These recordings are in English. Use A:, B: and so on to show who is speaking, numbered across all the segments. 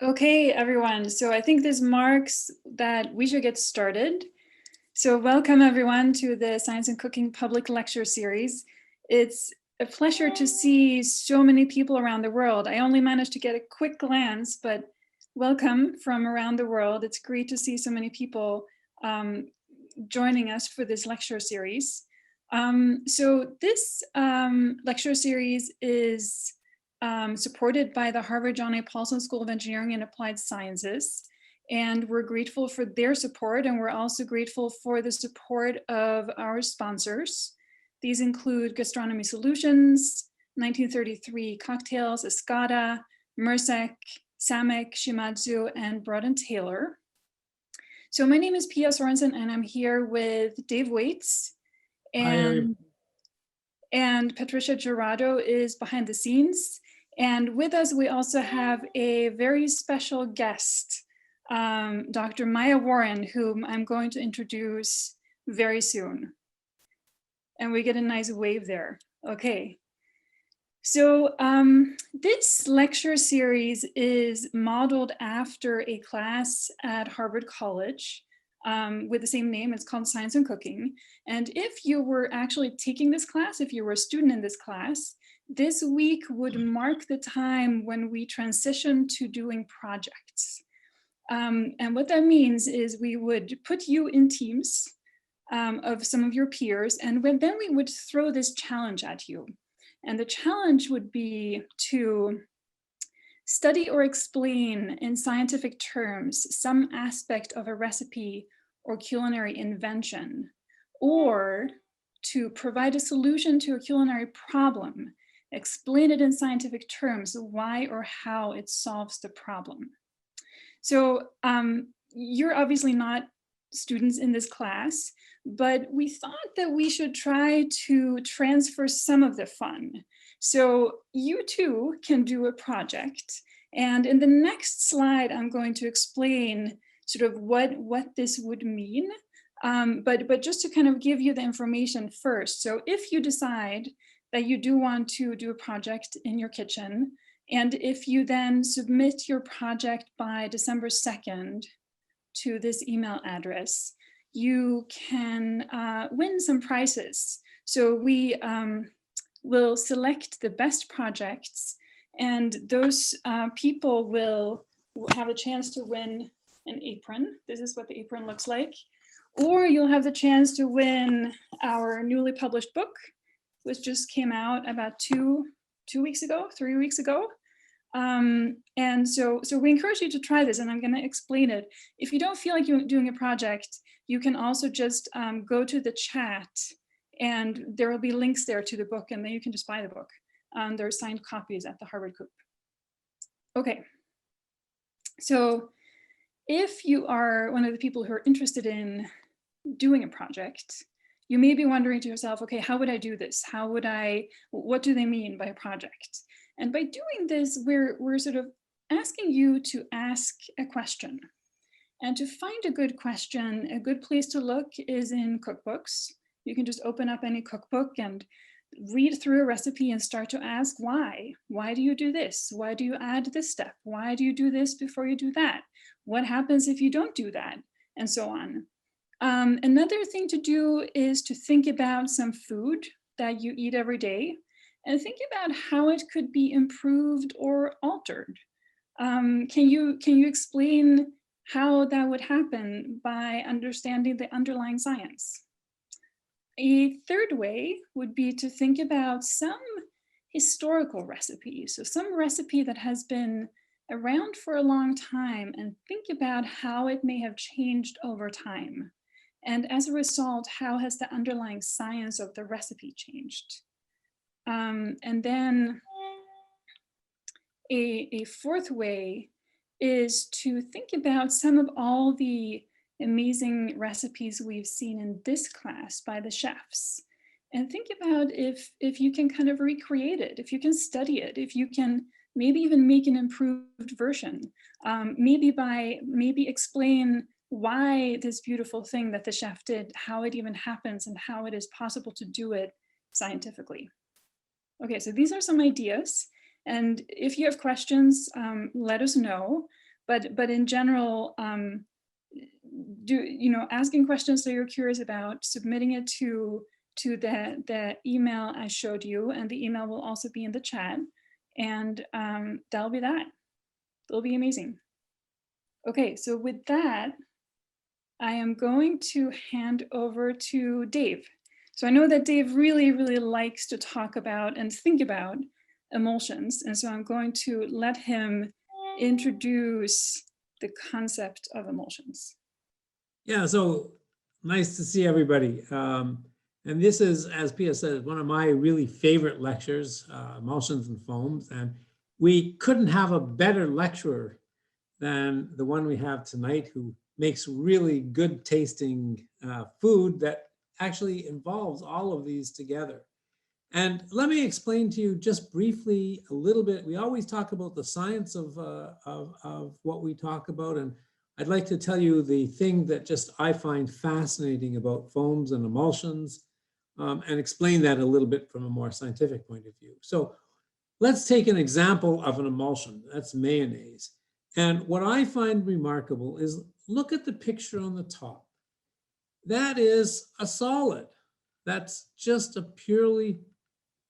A: Okay, everyone. So I think this marks that we should get started. So welcome everyone to the Science and Cooking Public Lecture Series. It's a pleasure to see so many people around the world. I only managed to get a quick glance, but welcome from around the world. It's great to see so many people joining us for this lecture series. So this lecture series is supported by the Harvard John A. Paulson School of Engineering and Applied Sciences. And we're grateful for their support, and we're also grateful for the support of our sponsors. These include Gastronomy Solutions, 1933 Cocktails, Escada, Mercek, Balsamic, Shimadzu, and Broad & Taylor. So my name is Pia Sorensen, and I'm here with Dave Waits. And Patricia Gerardo is behind the scenes. And with us, we also have a very special guest, Dr. Maya Warren, whom I'm going to introduce very soon. And we get a nice wave there. Okay. So this lecture series is modeled after a class at Harvard College with the same name. It's called Science and Cooking. And if you were actually taking this class, if you were a student in this class, this week would mark the time when we transition to doing projects. And what that means is we would put you in teams of some of your peers, and then we would throw this challenge at you. And the challenge would be to study or explain in scientific terms some aspect of a recipe or culinary invention, or to provide a solution to a culinary problem, explain it in scientific terms, why or how it solves the problem. So you're obviously not students in this class, but we thought that we should try to transfer some of the fun. So you too can do a project. And in the next slide, I'm going to explain sort of what this would mean. But just to kind of give you the information first. So if you decide that you do want to do a project in your kitchen, and if you then submit your project by December 2nd to this email address, you can win some prizes. So we will select the best projects, and those people will have a chance to win an apron. This is what the apron looks like. Or you'll have the chance to win our newly published book, which just came out about 3 weeks ago. And so we encourage you to try this, and I'm going to explain it. If you don't feel like you're doing a project, you can also just go to the chat, and there will be links there to the book, and then you can just buy the book. There are signed copies at the Harvard Coop. Okay. So if you are one of the people who are interested in doing a project, you may be wondering to yourself, okay, how would I do this? What do they mean by a project? And by doing this, we're sort of asking you to ask a question. And to find a good question, a good place to look is in cookbooks. You can just open up any cookbook and read through a recipe and start to ask why. Why do you do this? Why do you add this step? Why do you do this before you do that? What happens if you don't do that? And so on. Another thing to do is to think about some food that you eat every day, and think about how it could be improved or altered. Can you explain how that would happen by understanding the underlying science? A third way would be to think about some historical recipe. So some recipe that has been around for a long time, and think about how it may have changed over time. And as a result, how has the underlying science of the recipe changed? And then a fourth way is to think about some of all the amazing recipes we've seen in this class by the chefs, and think about if you can kind of recreate it, if you can study it, if you can maybe even make an improved version, maybe explain why this beautiful thing that the chef did, how it even happens, and how it is possible to do it scientifically. Okay, so these are some ideas. And if you have questions, let us know. but in general, asking questions that you're curious about, submitting it to the email I showed you, and the email will also be in the chat, and that'll be that. It'll be amazing. Okay, so with that, I am going to hand over to Dave. So I know that Dave really, really likes to talk about and think about emulsions, and so I'm going to let him introduce the concept of emulsions.
B: Yeah, so nice to see everybody. And this is, as Pia said, one of my really favorite lectures, emulsions and foams. And we couldn't have a better lecturer than the one we have tonight, who makes really good tasting food that actually involves all of these together. And let me explain to you just briefly a little bit. We always talk about the science of what we talk about. And I'd like to tell you the thing that just I find fascinating about foams and emulsions, and explain that a little bit from a more scientific point of view. So let's take an example of an emulsion. That's mayonnaise. And what I find remarkable is, look at the picture on the top. That is a solid. That's just purely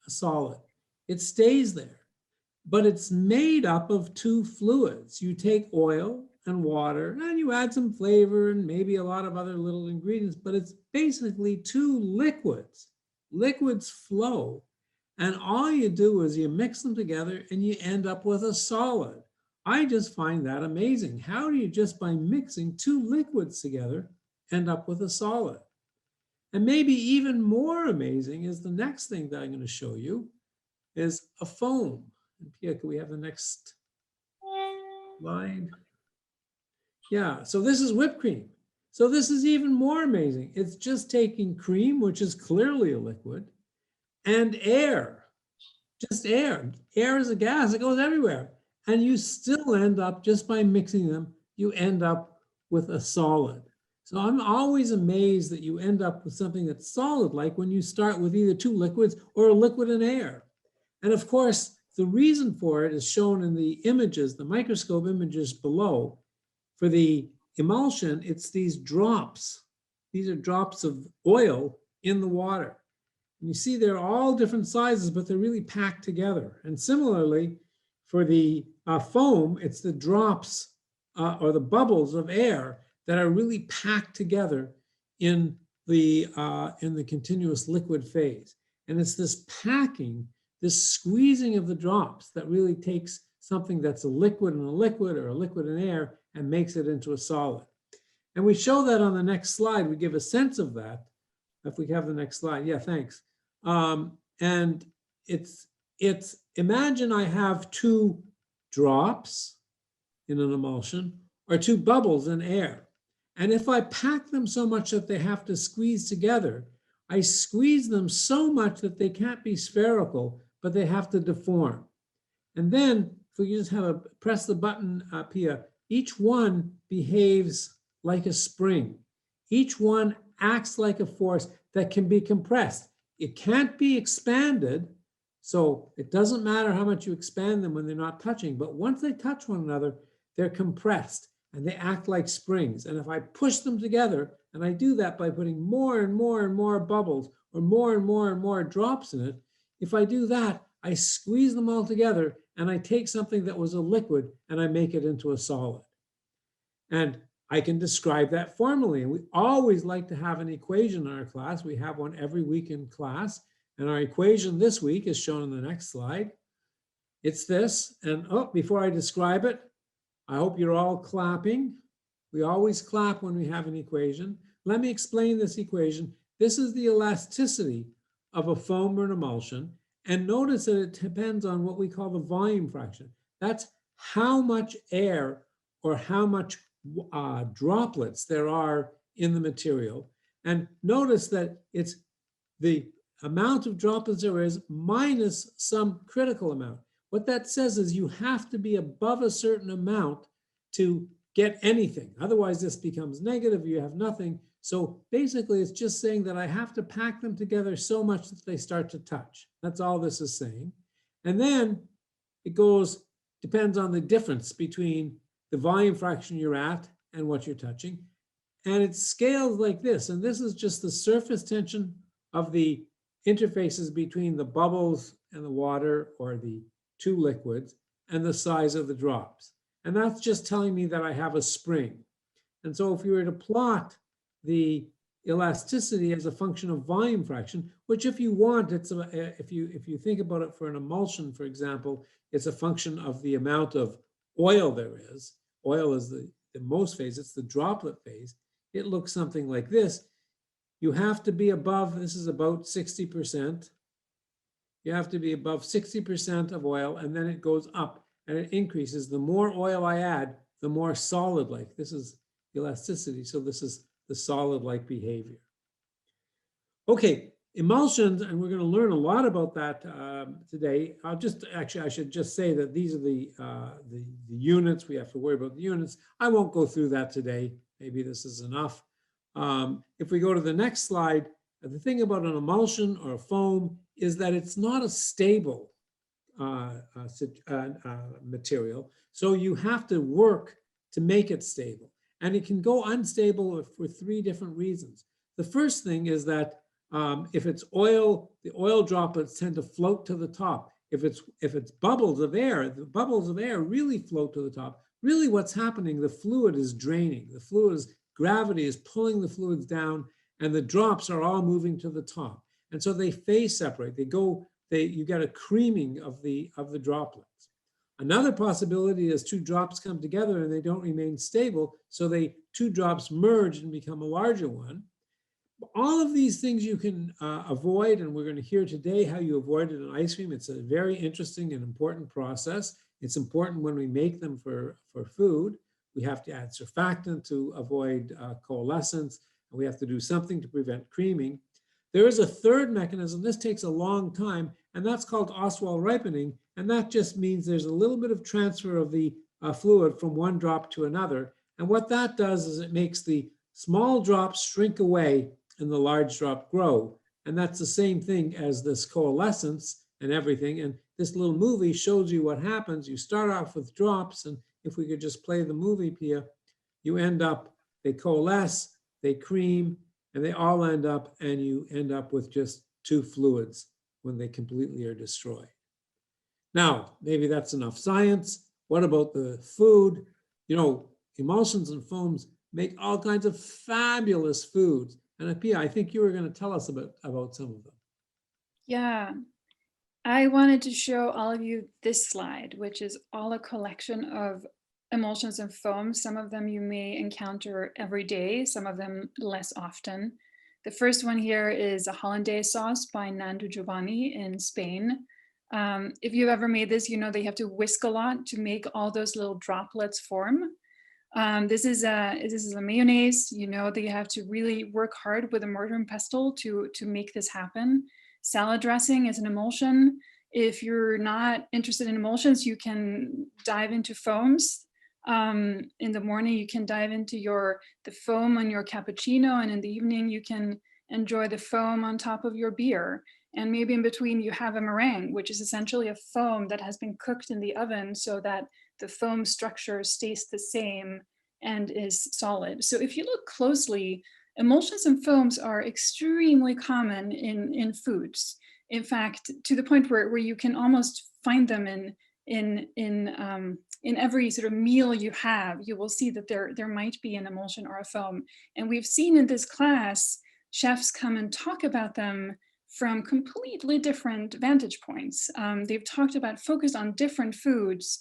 B: a solid. It stays there, but it's made up of two fluids. You take oil and water, and you add some flavor and maybe a lot of other little ingredients, but it's basically two liquids. Liquids flow, and all you do is you mix them together and you end up with a solid. I just find that amazing. How do you, just by mixing two liquids together, end up with a solid? And maybe even more amazing is the next thing that I'm going to show you is a foam. And Pia, can we have the next slide? Yeah, so this is whipped cream. So this is even more amazing. It's just taking cream, which is clearly a liquid, and air, just air. Air is a gas, it goes everywhere. And you still end up, just by mixing them, you end up with a solid. So I'm always amazed that you end up with something that's solid, like when you start with either two liquids or a liquid and air. And of course, the reason for it is shown in the images, the microscope images below. For the emulsion, it's these drops. These are drops of oil in the water. And you see they're all different sizes, but they're really packed together. And similarly, for the foam, it's the drops or the bubbles of air that are really packed together in the continuous liquid phase. And it's this packing, this squeezing of the drops that really takes something that's a liquid and a liquid, or a liquid and air, and makes it into a solid. And we show that on the next slide. We give a sense of that. If we have the next slide. Yeah, thanks. And it's imagine I have two drops in an emulsion, or two bubbles in air. And if I pack them so much that they have to squeeze together, I squeeze them so much that they can't be spherical, but they have to deform. And then if we just have press the button up here, each one behaves like a spring. Each one acts like a force that can be compressed. It can't be expanded, so it doesn't matter how much you expand them when they're not touching, but once they touch one another, they're compressed and they act like springs. And if I push them together, and I do that by putting more and more and more bubbles, or more and more and more drops in it, if I do that, I squeeze them all together and I take something that was a liquid and I make it into a solid. And I can describe that formally. And we always like to have an equation in our class. We have one every week in class. And our equation this week is shown in the next slide. It's this. And before I describe it, I hope you're all clapping. We always clap when we have an equation. Let me explain this equation. This is the elasticity of a foam or an emulsion. And notice that it depends on what we call the volume fraction. That's how much air or how much droplets there are in the material. And notice that it's the amount of droplets there is minus some critical amount. What that says is you have to be above a certain amount to get anything. Otherwise, this becomes negative, you have nothing. So basically, it's just saying that I have to pack them together so much that they start to touch. That's all this is saying. And then it goes, depends on the difference between the volume fraction you're at and what you're touching. And it scales like this. And this is just the surface tension of the interfaces between the bubbles and the water, or the two liquids, and the size of the drops. And that's just telling me that I have a spring. And so if you were to plot the elasticity as a function of volume fraction, which if you want, it's if you think about it for an emulsion, for example, it's a function of the amount of oil there is. Oil is the most phase, it's the droplet phase. It looks something like this. You have to be above, this is about 60%. You have to be above 60% of oil, and then it goes up and it increases. The more oil I add, the more solid-like. This is elasticity, so this is the solid-like behavior. Okay, emulsions, and we're going to learn a lot about that today. I should just say that these are the units. We have to worry about the units. I won't go through that today. Maybe this is enough. If we go to the next slide, the thing about an emulsion or a foam is that it's not a stable material. So you have to work to make it stable. And it can go unstable for three different reasons. The first thing is that if it's oil, the oil droplets tend to float to the top. If it's bubbles of air, the bubbles of air really float to the top. Really what's happening, the fluid is draining. The fluid is, gravity is pulling the fluids down, and the drops are all moving to the top. And so they phase separate. You get a creaming of the droplets. Another possibility is two drops come together and they don't remain stable, so two drops merge and become a larger one. All of these things you can avoid, and we're going to hear today how you avoid it in ice cream. It's a very interesting and important process. It's important when we make them for food. We have to add surfactant to avoid coalescence, and we have to do something to prevent creaming. There is a third mechanism. This takes a long time, and that's called Oswald ripening. And that just means there's a little bit of transfer of the fluid from one drop to another. And what that does is it makes the small drops shrink away and the large drop grow. And that's the same thing as this coalescence and everything. And this little movie shows you what happens. You start off with drops, and if we could just play the movie, Pia, you end up, they coalesce, they cream, and they all end up, and you end up with just two fluids when they completely are destroyed. Now, maybe that's enough science. What about the food? You know, emulsions and foams make all kinds of fabulous foods. And Pia, I think you were going to tell us about some of them.
A: Yeah, I wanted to show all of you this slide, which is all a collection of emulsions and foams. Some of them you may encounter every day, some of them less often. The first one here is a hollandaise sauce by Nando Giovanni in Spain. If you've ever made this, you know they have to whisk a lot to make all those little droplets form. This is a mayonnaise. You know that you have to really work hard with a mortar and pestle to make this happen. Salad dressing is an emulsion. If you're not interested in emulsions, you can dive into foams. In the morning, you can dive into the foam on your cappuccino, and in the evening, you can enjoy the foam on top of your beer. And maybe in between, you have a meringue, which is essentially a foam that has been cooked in the oven so that the foam structure stays the same and is solid. So if you look closely, emulsions and foams are extremely common in foods. In fact, to the point where you can almost find them in every sort of meal you have. You will see that there might be an emulsion or a foam. And we've seen in this class, chefs come and talk about them from completely different vantage points. They've talked about, focused on different foods,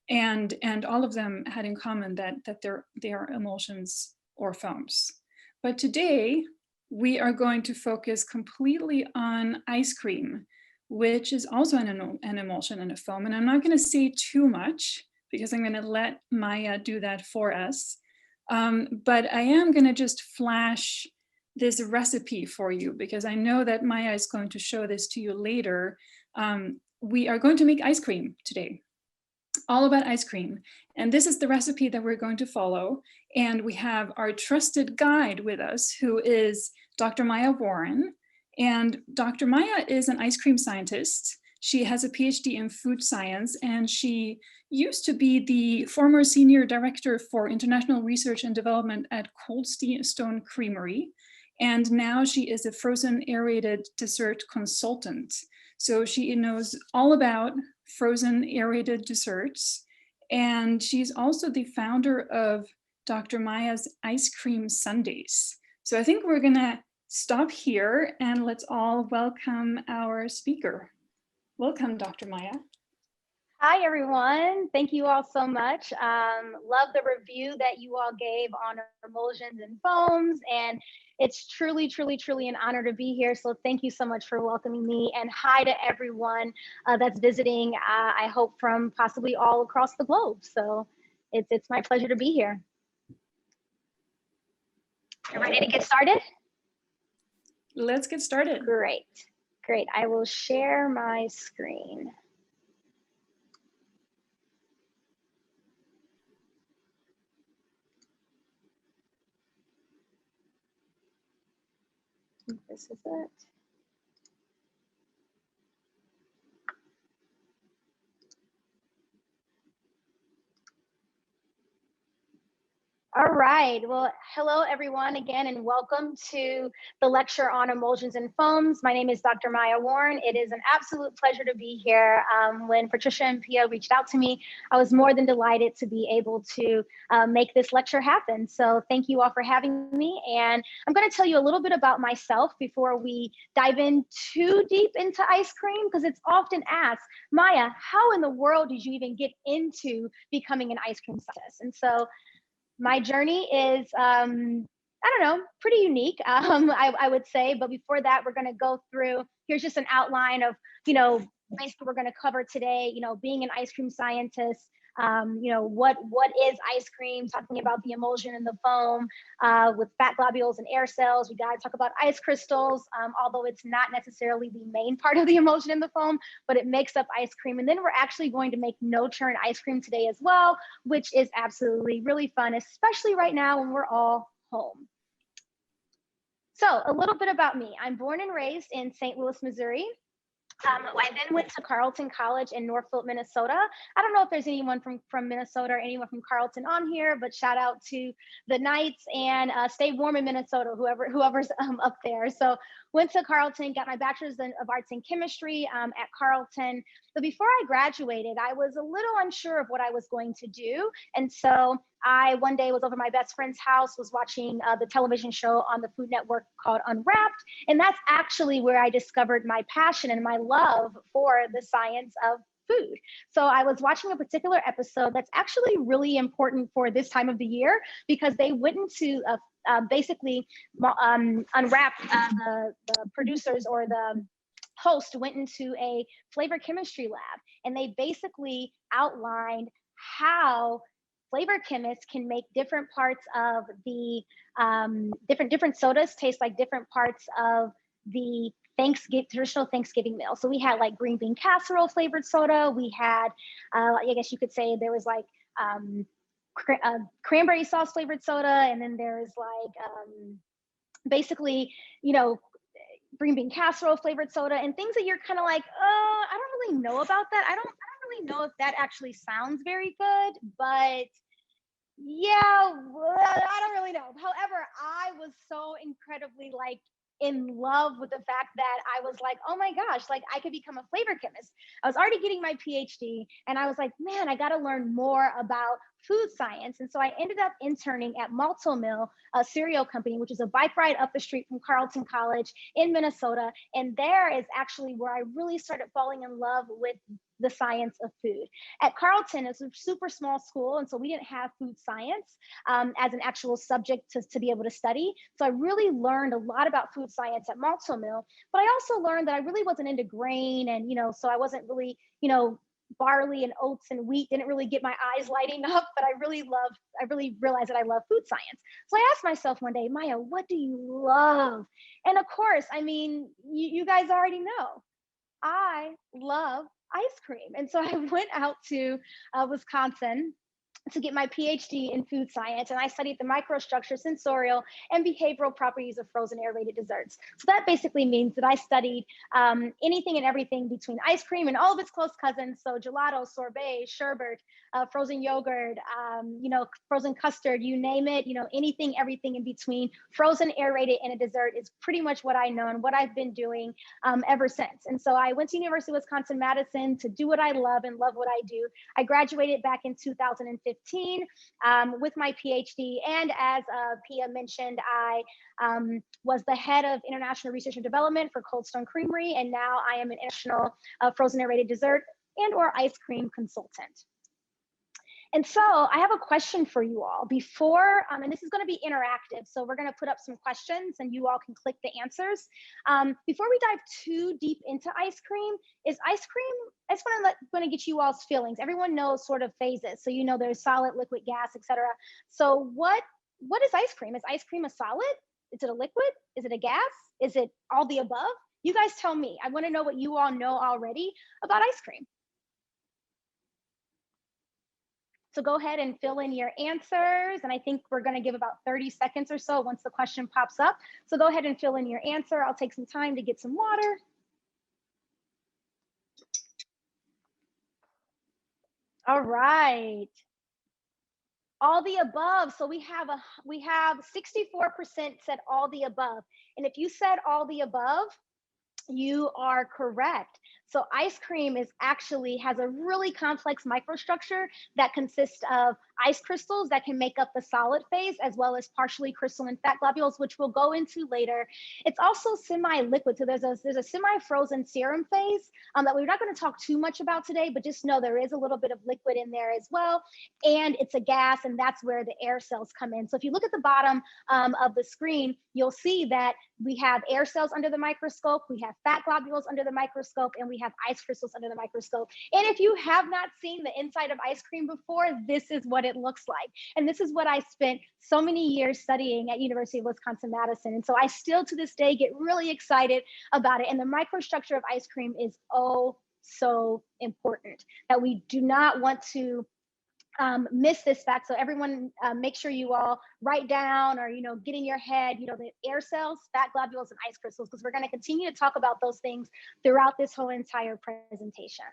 A: and all of them had in common that they are emulsions or foams. But today, we are going to focus completely on ice cream, which is also an emulsion and a foam. And I'm not going to say too much because I'm going to let Maya do that for us. But I am going to just flash this recipe for you because I know that Maya is going to show this to you later. We are going to make ice cream today, all about ice cream. And this is the recipe that we're going to follow. And we have our trusted guide with us, who is Dr. Maya Warren. And Dr. Maya is an ice cream scientist. She has a PhD in food science, and she used to be the former senior director for international research and development at Cold Stone Creamery. And now she is a frozen aerated dessert consultant. So she knows all about frozen aerated desserts. And she's also the founder of Dr. Maya's Ice Cream Sundays. So I think we're gonna stop here and let's all welcome our speaker. Welcome, Dr. Maya.
C: Hi, everyone. Thank you all so much. Love the review that you all gave on emulsions and foams. And it's truly, truly, truly an honor to be here. So thank you so much for welcoming me. And hi to everyone that's visiting, I hope from possibly all across the globe. So it's my pleasure to be here. You ready to get started?
A: Let's get started.
C: Great, great. I will share my screen. This is it. All right, well, hello everyone again, and welcome to the lecture on emulsions and foams. My name is Dr. Maya Warren. It is an absolute pleasure to be here. When Patricia and Pia reached out to me, I was more than delighted to be able to make this lecture happen. So thank you all for having me. And I'm gonna tell you a little bit about myself before we dive in too deep into ice cream, because it's often asked, Maya, how in the world did you even get into becoming an ice cream scientist? And so my journey is, I don't know, pretty unique, I would say. But before that, we're going to go through, here's just an outline of, basically we're going to cover today, being an ice cream scientist, what is ice cream, talking about the emulsion and the foam with fat globules and air cells. We got to talk about ice crystals, although it's not necessarily the main part of the emulsion and the foam, but it makes up ice cream. And then we're actually going to make no-churn ice cream today as well, which is absolutely really fun, especially right now when we're all home. So a little bit about me. I'm born and raised in St. Louis, Missouri. I then went to Carleton College in Norfolk, Minnesota. I don't know if there's anyone from Minnesota or anyone from Carleton on here, but shout out to the Knights, and stay warm in Minnesota, whoever's up there. So went to Carleton, got my bachelor's of arts in chemistry at Carleton. But before I graduated, I was a little unsure of what I was going to do. And so I one day was over my best friend's house, was watching the television show on the Food Network called Unwrapped. And that's actually where I discovered my passion and my love for the science of food. So I was watching a particular episode that's actually really important for this time of the year, because they went into basically Unwrap, the producers or the host went into a flavor chemistry lab, and they basically outlined how flavor chemists can make different parts of the different sodas taste like different parts of the traditional Thanksgiving meal. So we had like green bean casserole flavored soda. We had, I guess you could say there was like cranberry sauce flavored soda, and then there's like basically, green bean casserole flavored soda, and things that you're kind of like, oh, I don't really know about that. I don't really know if that actually sounds very good, but yeah, I don't really know. However, I was so incredibly like in love with the fact that I was like, oh my gosh, like I could become a flavor chemist. I was already getting my PhD, and I was like, man, I got to learn more about food science. And so I ended up interning at Malto-Mill, a cereal company, which is a bike ride up the street from Carleton College in Minnesota. And there is actually where I really started falling in love with the science of food. At Carleton, it's a super small school, and so we didn't have food science as an actual subject to be able to study. So I really learned a lot about food science at Malto-Mill, but I also learned that I really wasn't into grain, and so I wasn't really, barley and oats and wheat didn't really get my eyes lighting up, but I really realized that I love food science. So I asked myself one day, Maya, what do you love? And of course, I mean, you guys already know, I love ice cream. And so I went out to Wisconsin to get my PhD in food science, and I studied the microstructure, sensorial, and behavioral properties of frozen aerated desserts. So that basically means that I studied anything and everything between ice cream and all of its close cousins, so gelato, sorbet, sherbet, frozen yogurt, frozen custard, you name it, anything, everything in between. Frozen, aerated, and a dessert is pretty much what I know and what I've been doing ever since. And so I went to University of Wisconsin-Madison to do what I love and love what I do. I graduated back in 2015 with my PhD. And as Pia mentioned, I was the head of international research and development for Cold Stone Creamery. And now I am an international frozen aerated dessert and or ice cream consultant. And so I have a question for you all before, and this is going to be interactive. So we're going to put up some questions and you all can click the answers. Before we dive too deep into ice cream, I just want to get you all's feelings. Everyone knows sort of phases. So, there's solid, liquid, gas, etc. So what is ice cream? Is ice cream a solid? Is it a liquid? Is it a gas? Is it all the above? You guys tell me. I want to know what you all know already about ice cream. So go ahead and fill in your answers. And I think we're going to give about 30 seconds or so once the question pops up. So go ahead and fill in your answer. I'll take some time to get some water. All right. All the above. So we have 64% said all the above. And if you said all the above, you are correct. So ice cream has a really complex microstructure that consists of ice crystals that can make up the solid phase, as well as partially crystalline fat globules, which we'll go into later. It's also semi-liquid. So there's a semi-frozen serum phase that we're not going to talk too much about today, but just know there is a little bit of liquid in there as well. And it's a gas, and that's where the air cells come in. So if you look at the bottom of the screen, you'll see that we have air cells under the microscope, we have fat globules under the microscope, and we have ice crystals under the microscope. And if you have not seen the inside of ice cream before, this is what it looks like. And this is what I spent so many years studying at University of Wisconsin-Madison. And so I still to this day get really excited about it. And the microstructure of ice cream is so important that we do not want to miss this fact. So everyone make sure you all write down or, get in your head, the air cells, fat globules, and ice crystals, because we're going to continue to talk about those things throughout this whole entire presentation.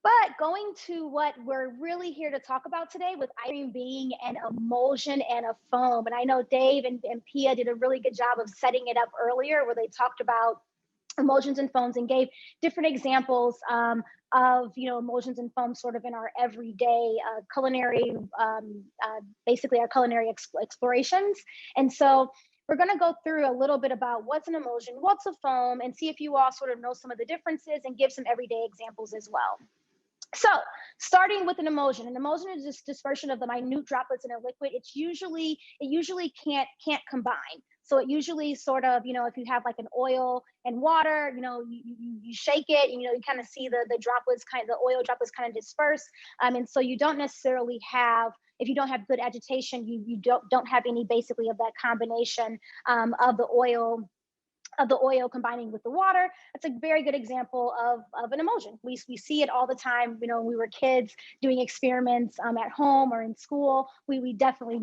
C: But going to what we're really here to talk about today, with ice cream being an emulsion and a foam. And I know Dave and Pia did a really good job of setting it up earlier, where they talked about emulsions and foams and gave different examples of emulsions and foams sort of in our everyday culinary, basically our culinary explorations. And so we're going to go through a little bit about what's an emulsion, what's a foam, and see if you all sort of know some of the differences and give some everyday examples as well. So starting with an emulsion is just dispersion of the minute droplets in a liquid. It usually can't combine. So it usually sort of, if you have like an oil and water, you shake it, and, you kind of see the droplets the oil droplets kind of disperse. And so you don't necessarily have, if you don't have good agitation, you don't have any basically of that combination of the oil combining with the water. That's a very good example of an emulsion. We see it all the time. When we were kids doing experiments at home or in school, we definitely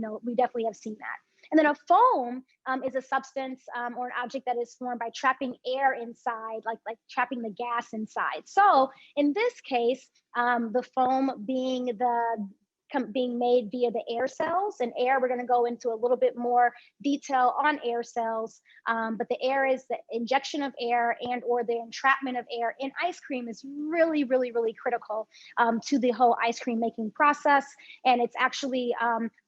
C: have seen that. And then a foam is a substance or an object that is formed by trapping air inside, like trapping the gas inside. So in this case, the foam being made via the air cells. And air, we're going to go into a little bit more detail on air cells, but the air is the injection of air and or the entrapment of air in ice cream is really, really, really critical to the whole ice cream making process. And it's actually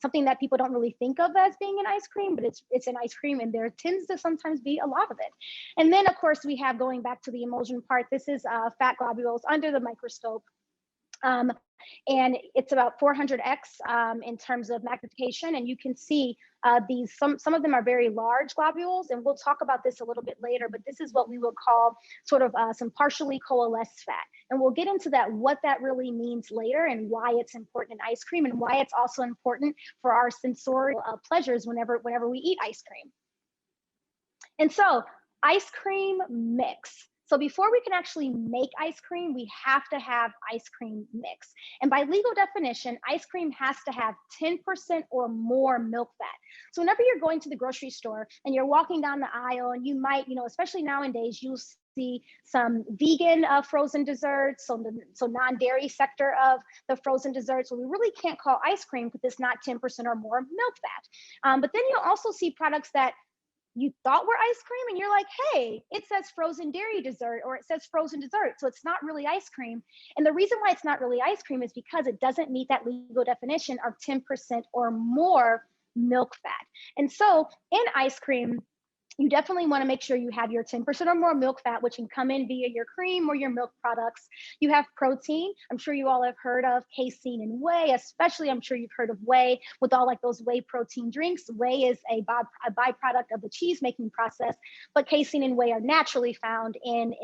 C: something that people don't really think of as being an ice cream, but it's an ice cream, and there tends to sometimes be a lot of it. And then of course we have, going back to the emulsion part, this is fat globules under the microscope. And it's about 400x in terms of magnification. And you can see some of them are very large globules, and we'll talk about this a little bit later, but this is what we would call sort of some partially coalesced fat. And we'll get into that, what that really means later, and why it's important in ice cream, and why it's also important for our sensorial pleasures whenever we eat ice cream. And so ice cream mix. So before we can actually make ice cream, we have to have ice cream mix. And by legal definition, ice cream has to have 10% or more milk fat. So whenever you're going to the grocery store and you're walking down the aisle, and you might, especially nowadays, you'll see some vegan frozen desserts, so non-dairy sector of the frozen desserts. So we really can't call ice cream because it's not 10% or more milk fat. But then you'll also see products that you thought were ice cream, and you're like, hey, it says frozen dairy dessert, or it says frozen dessert, so it's not really ice cream. And the reason why it's not really ice cream is because it doesn't meet that legal definition of 10% or more milk fat. And so in ice cream, you definitely want to make sure you have your 10% or more milk fat, which can come in via your cream or your milk products. You have protein. I'm sure you all have heard of casein and whey, especially I'm sure you've heard of whey with all like those whey protein drinks. Whey is a byproduct of the cheese making process, but casein and whey are naturally found in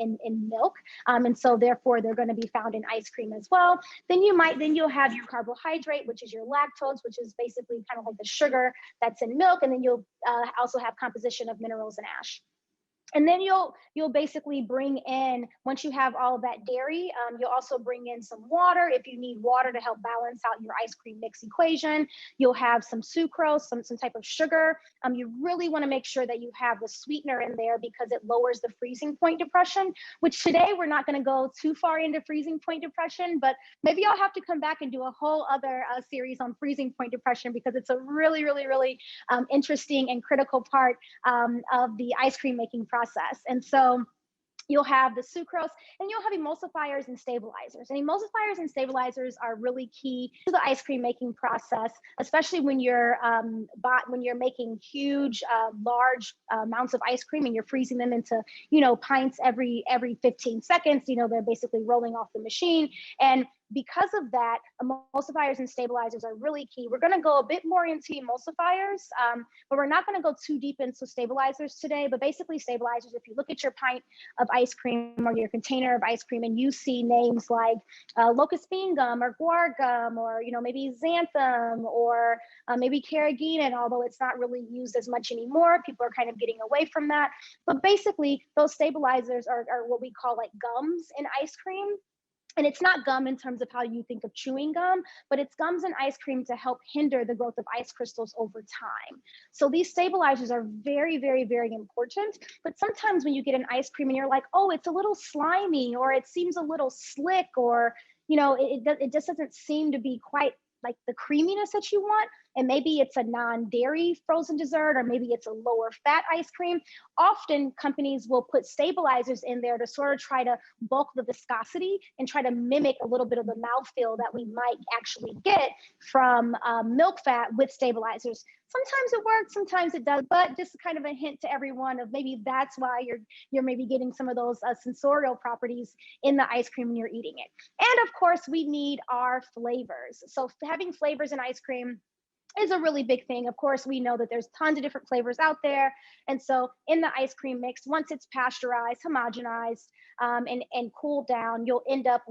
C: milk. And so therefore they're going to be found in ice cream as well. Then you'll have your carbohydrate, which is your lactose, which is basically kind of like the sugar that's in milk. And then you'll also have composition of minerals and ash. And then you'll basically bring in, once you have all of that dairy, you'll also bring in some water if you need water to help balance out your ice cream mix equation. You'll have some sucrose, some type of sugar. You really want to make sure that you have the sweetener in there because it lowers the freezing point depression, which today we're not going to go too far into freezing point depression, but maybe I'll have to come back and do a whole other series on freezing point depression because it's a really, really, really interesting and critical part of the ice cream making process. And so you'll have the sucrose, and you'll have emulsifiers and stabilizers. And emulsifiers and stabilizers are really key to the ice cream making process, especially when you're making huge, large amounts of ice cream and you're freezing them into, pints every 15 seconds. They're basically rolling off the machine. And because of that, emulsifiers and stabilizers are really key. We're going to go a bit more into emulsifiers, but we're not going to go too deep into stabilizers today. But basically stabilizers, if you look at your pint of ice cream or your container of ice cream and you see names like locust bean gum or guar gum or maybe xanthan or maybe carrageenan, although it's not really used as much anymore, people are kind of getting away from that. But basically those stabilizers are what we call like gums in ice cream. And it's not gum in terms of how you think of chewing gum, but it's gums in ice cream to help hinder the growth of ice crystals over time. So these stabilizers are very, very, very important. But sometimes when you get an ice cream and you're like, oh, it's a little slimy, or it seems a little slick, or it just doesn't seem to be quite like the creaminess that you want, and maybe it's a non-dairy frozen dessert, or maybe it's a lower fat ice cream. Often companies will put stabilizers in there to sort of try to bulk the viscosity and try to mimic a little bit of the mouthfeel that we might actually get from milk fat with stabilizers. Sometimes it works, sometimes it does, but just kind of a hint to everyone of maybe that's why you're maybe getting some of those sensorial properties in the ice cream when you're eating it. And of course, we need our flavors. So having flavors in ice cream is a really big thing. Of course, we know that there's tons of different flavors out there. And so in the ice cream mix, once it's pasteurized, homogenized, and cooled down, you'll end up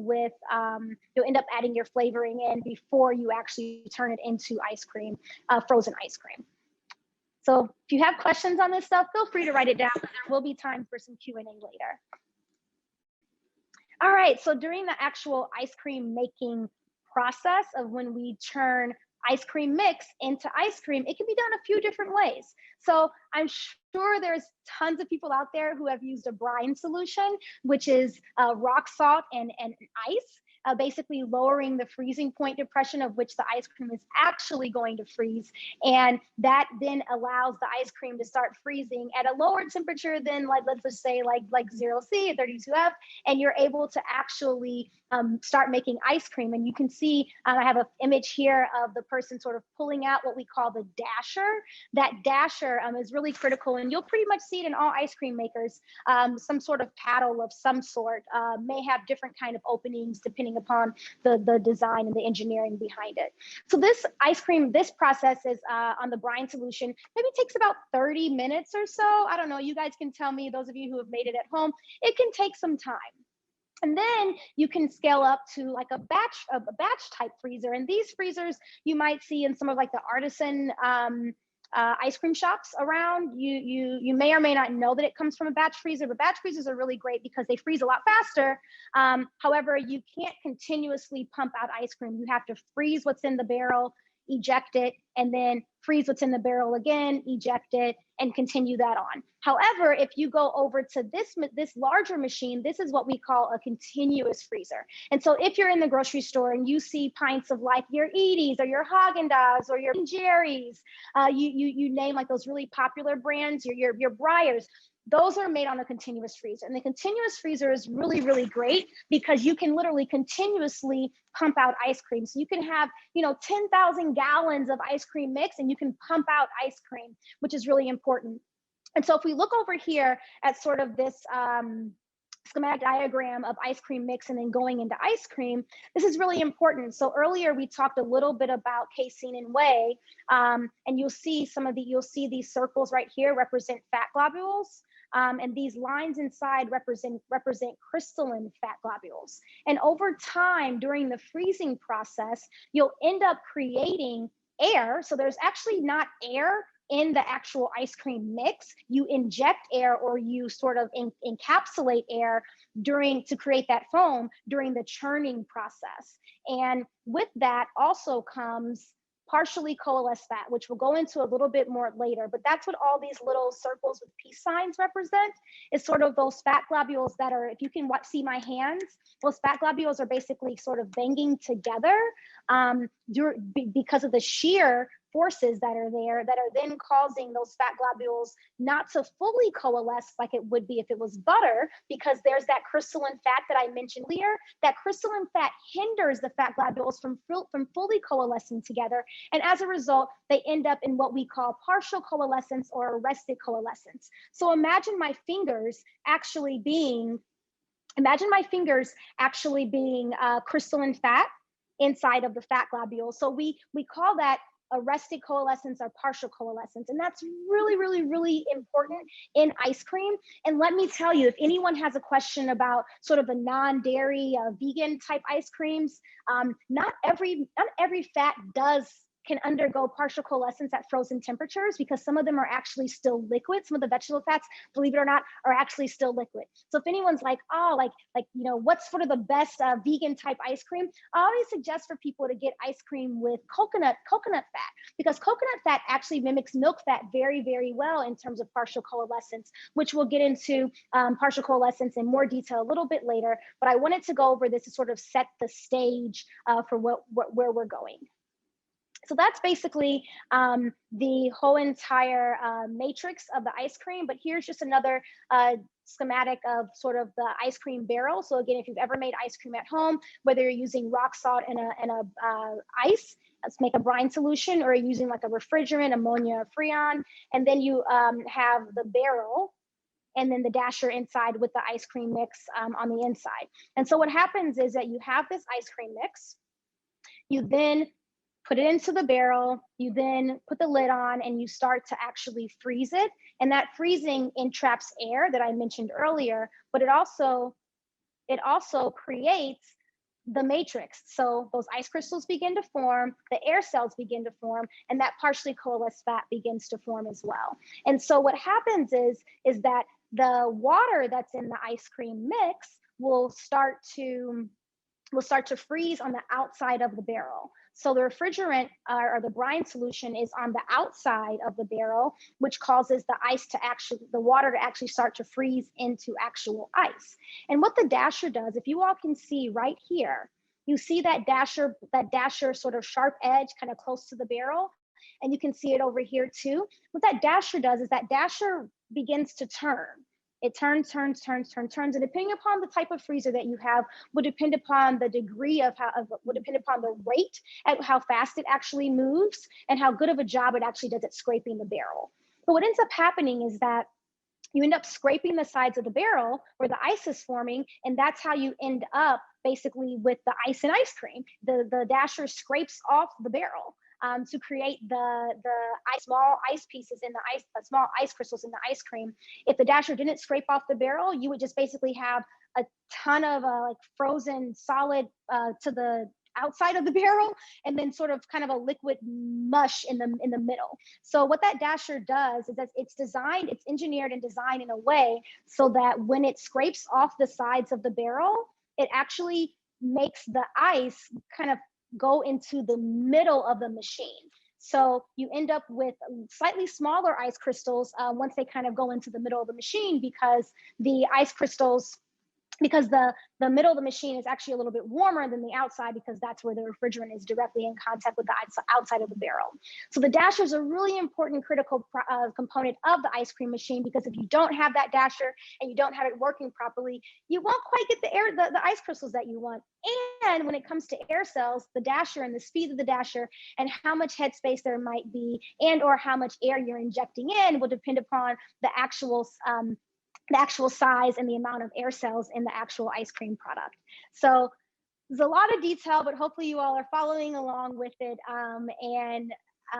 C: adding your flavoring in before you actually turn it into ice cream, frozen ice cream. So if you have questions on this stuff, feel free to write it down. There will be time for some Q&A later. All right, so during the actual ice cream making process of when we turn ice cream mix into ice cream, it can be done a few different ways. So I'm sure there's tons of people out there who have used a brine solution, which is rock salt and ice, basically lowering the freezing point depression of which the ice cream is actually going to freeze. And that then allows the ice cream to start freezing at a lower temperature than let's just say like 0C, 32F, and you're able to actually start making ice cream. And you can see, I have an image here of the person sort of pulling out what we call the dasher. That dasher is really critical, and you'll pretty much see it in all ice cream makers. Some sort of paddle of some sort may have different kind of openings depending upon the design and the engineering behind it. So this ice cream, this process is on the brine solution, maybe takes about 30 minutes or so. I don't know, you guys can tell me, those of you who have made it at home, it can take some time. And then you can scale up to like a batch type freezer. And these freezers you might see in some of like the artisan ice cream shops around, you may or may not know that it comes from a batch freezer, but batch freezers are really great because they freeze a lot faster. However, you can't continuously pump out ice cream. You have to freeze what's in the barrel, eject it, and then freeze what's in the barrel again, eject it, and continue that on. However, if you go over to this larger machine, this is what we call a continuous freezer. And so if you're in the grocery store and you see pints of like your Edie's or your Haagen-Dazs or your Jerry's, you name like those really popular brands, your Breyers, those are made on a continuous freezer. And the continuous freezer is really, really great because you can literally continuously pump out ice cream. So you can have, 10,000 gallons of ice cream mix and you can pump out ice cream, which is really important. And so if we look over here at sort of this schematic diagram of ice cream mix and then going into ice cream, this is really important. So earlier we talked a little bit about casein and whey, and you'll see these circles right here represent fat globules. And these lines inside represent crystalline fat globules. And over time, during the freezing process, you'll end up creating air. So there's actually not air in the actual ice cream mix. You inject air or you sort of encapsulate air to create that foam during the churning process. And with that also comes partially coalesced fat, which we'll go into a little bit more later, but that's what all these little circles with peace signs represent, is sort of those fat globules that are, if you can see my hands, those fat globules are basically sort of banging together because of the shear forces that are there that are then causing those fat globules not to fully coalesce like it would be if it was butter, because there's that crystalline fat that I mentioned earlier. That crystalline fat hinders the fat globules from fully coalescing together. And as a result, they end up in what we call partial coalescence or arrested coalescence. So imagine my fingers actually being crystalline fat inside of the fat globules. So we call that arrested coalescence or partial coalescence. And that's really, really, really important in ice cream. And let me tell you, if anyone has a question about sort of the non-dairy vegan type ice creams, not every fat can undergo partial coalescence at frozen temperatures, because some of them are actually still liquid. Some of the vegetable fats, believe it or not, are actually still liquid. So if anyone's like, oh, what's sort of the best vegan type ice cream? I always suggest for people to get ice cream with coconut fat, because coconut fat actually mimics milk fat very, very well in terms of partial coalescence, which we'll get into partial coalescence in more detail a little bit later. But I wanted to go over this to sort of set the stage for where we're going. So that's basically the whole entire matrix of the ice cream. But here's just another schematic of sort of the ice cream barrel. So again, if you've ever made ice cream at home, whether you're using rock salt and a ice, let's make a brine solution, or you're using like a refrigerant, ammonia, freon, and then you have the barrel and then the dasher inside with the ice cream mix on the inside. And so what happens is that you have this ice cream mix, you then put it into the barrel, you then put the lid on and you start to actually freeze it. And that freezing entraps air that I mentioned earlier, but it also creates the matrix. So those ice crystals begin to form, the air cells begin to form, and that partially coalesced fat begins to form as well. And so what happens is that the water that's in the ice cream mix will start to freeze on the outside of the barrel. So the refrigerant or the brine solution is on the outside of the barrel, which causes the water to actually start to freeze into actual ice. And what the dasher does, if you all can see right here, you see that dasher sort of sharp edge kind of close to the barrel, and you can see it over here too. What that dasher does is that dasher begins to turn. It turns, and depending upon the type of freezer that you have, would depend upon the degree would depend upon the rate at how fast it actually moves and how good of a job it actually does at scraping the barrel. But what ends up happening is that you end up scraping the sides of the barrel where the ice is forming, and that's how you end up basically with the ice and ice cream. The dasher scrapes off the barrel to create the small ice pieces in the ice, small ice crystals in the ice cream. If the dasher didn't scrape off the barrel, you would just basically have a ton of like frozen solid to the outside of the barrel, and then sort of kind of a liquid mush in the middle. So what that dasher does is that it's engineered and designed in a way so that when it scrapes off the sides of the barrel, it actually makes the ice kind of go into the middle of the machine. So you end up with slightly smaller ice crystals once they kind of go into the middle of the machine, because the ice crystals, because the middle of the machine is actually a little bit warmer than the outside, because that's where the refrigerant is directly in contact with the outside of the barrel. So the dasher is a really important critical component of the ice cream machine, because if you don't have that dasher and you don't have it working properly, you won't quite get the ice crystals that you want. And when it comes to air cells, the dasher and the speed of the dasher and how much headspace there might be and or how much air you're injecting in will depend upon the actual size and the amount of air cells in the actual ice cream product. So there's a lot of detail, but hopefully you all are following along with it.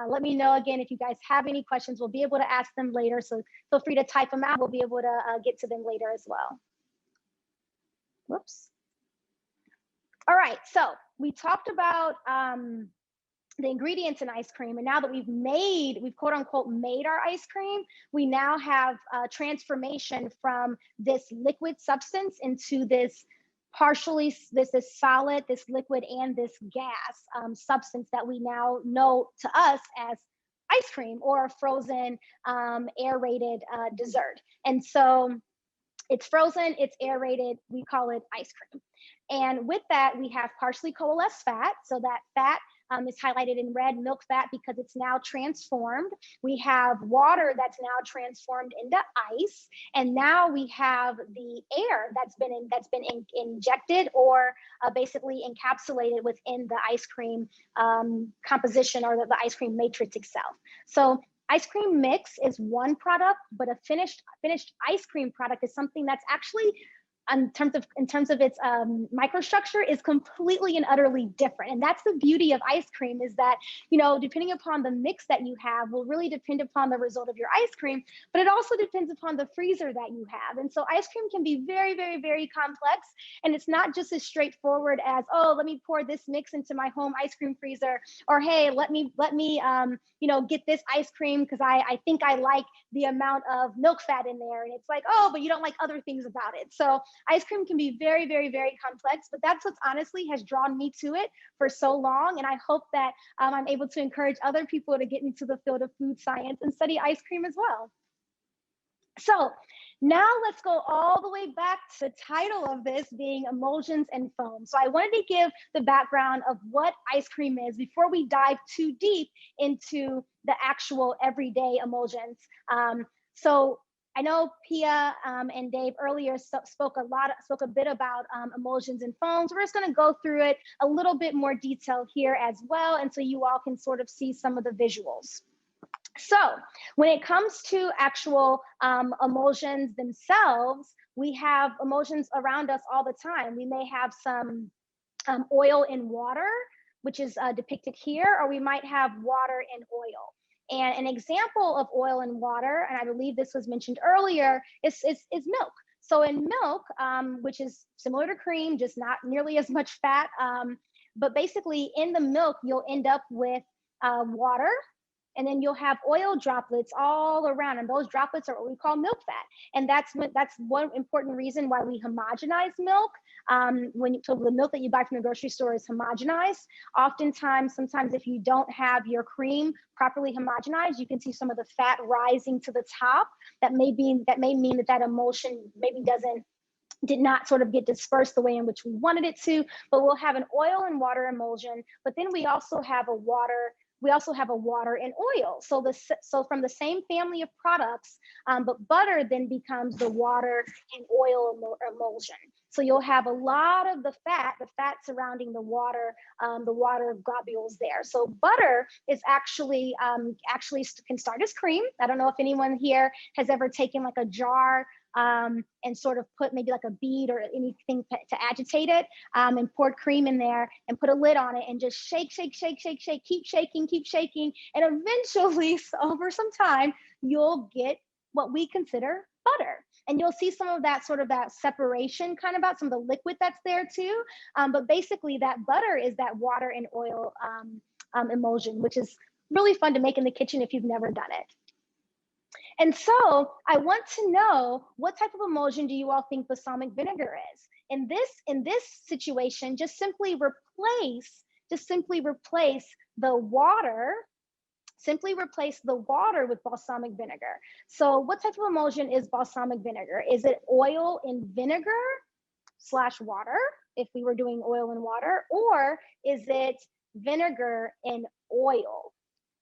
C: Let me know again if you guys have any questions. We'll be able to ask them later, so feel free to type them out. We'll be able to get to them later as well. Whoops. All right, so we talked about the ingredients in ice cream, and now that we've quote unquote made our ice cream, we now have transformation from this liquid substance into this this solid, this liquid, and this gas substance that we now know to us as ice cream or frozen aerated dessert. And so it's frozen, it's aerated, we call it ice cream. And with that, we have partially coalesced fat. So that fat is highlighted in red, milk fat, because it's now transformed. We have water that's now transformed into ice. And now we have the air that's been injected or basically encapsulated within the ice cream composition, or the ice cream matrix itself. So ice cream mix is one product, but a finished ice cream product is something that's actually, in terms of its microstructure, is completely and utterly different. And that's the beauty of ice cream, is that, you know, depending upon the mix that you have will really depend upon the result of your ice cream, but it also depends upon the freezer that you have. And so ice cream can be very, very, very complex. And it's not just as straightforward as, oh, let me pour this mix into my home ice cream freezer, or hey, let me you know, get this ice cream because I think I like the amount of milk fat in there. And it's like, oh, but you don't like other things about it. So ice cream can be very, very, very complex, but that's what's honestly has drawn me to it for so long. And I hope that I'm able to encourage other people to get into the field of food science and study ice cream as well. So now let's go all the way back to the title of this being emulsions and foam. So I wanted to give the background of what ice cream is before we dive too deep into the actual everyday emulsions. So I know Pia and Dave earlier spoke a bit about emulsions and foams. We're just going to go through it a little bit more detail here as well, and so you all can sort of see some of the visuals. So when it comes to actual emulsions themselves, we have emulsions around us all the time. We may have some oil in water, which is depicted here, or we might have water in oil. And an example of oil and water, and I believe this was mentioned earlier, is milk. So in milk, which is similar to cream, just not nearly as much fat, but basically in the milk, you'll end up with water, and then you'll have oil droplets all around, and those droplets are what we call milk fat. And that's one important reason why we homogenize milk. So the milk that you buy from the grocery store is homogenized. Sometimes if you don't have your cream properly homogenized, you can see some of the fat rising to the top. That may mean that emulsion maybe did not sort of get dispersed the way in which we wanted it to. But we'll have an oil and water emulsion, but then we also have a water and oil. So from the same family of products, but butter then becomes the water and oil emulsion. So you'll have a lot of the fat surrounding the water globules there. So butter is actually can start as cream. I don't know if anyone here has ever taken like a jar and sort of put maybe like a bead or anything to agitate it, and poured cream in there and put a lid on it and just shake, keep shaking. And eventually, over some time, you'll get what we consider butter. And you'll see some of that sort of that separation kind of about some of the liquid that's there too. But basically that butter is that water and oil emulsion, which is really fun to make in the kitchen if you've never done it. And so I want to know, what type of emulsion do you all think balsamic vinegar is? In this situation, just simply replace the water. Simply replace the water with balsamic vinegar. So what type of emulsion is balsamic vinegar? Is it oil in vinegar / water, if we were doing oil and water, or is it vinegar in oil?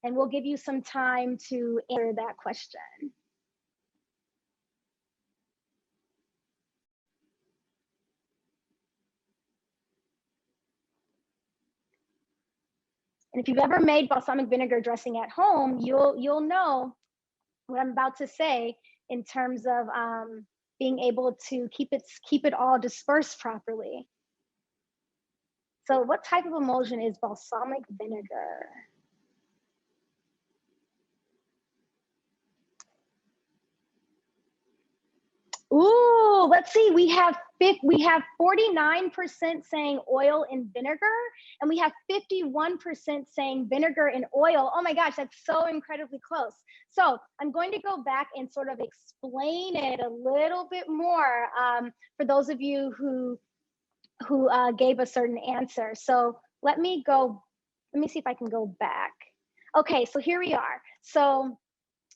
C: And we'll give you some time to answer that question. And if you've ever made balsamic vinegar dressing at home, you'll know what I'm about to say in terms of being able to keep it all dispersed properly. So what type of emulsion is balsamic vinegar? Ooh, let's see. We have 49% saying oil and vinegar, and we have 51% saying vinegar and oil. Oh my gosh, that's so incredibly close. So I'm going to go back and sort of explain it a little bit more for those of you who gave a certain answer. So let me see if I can go back. Okay, so here we are. So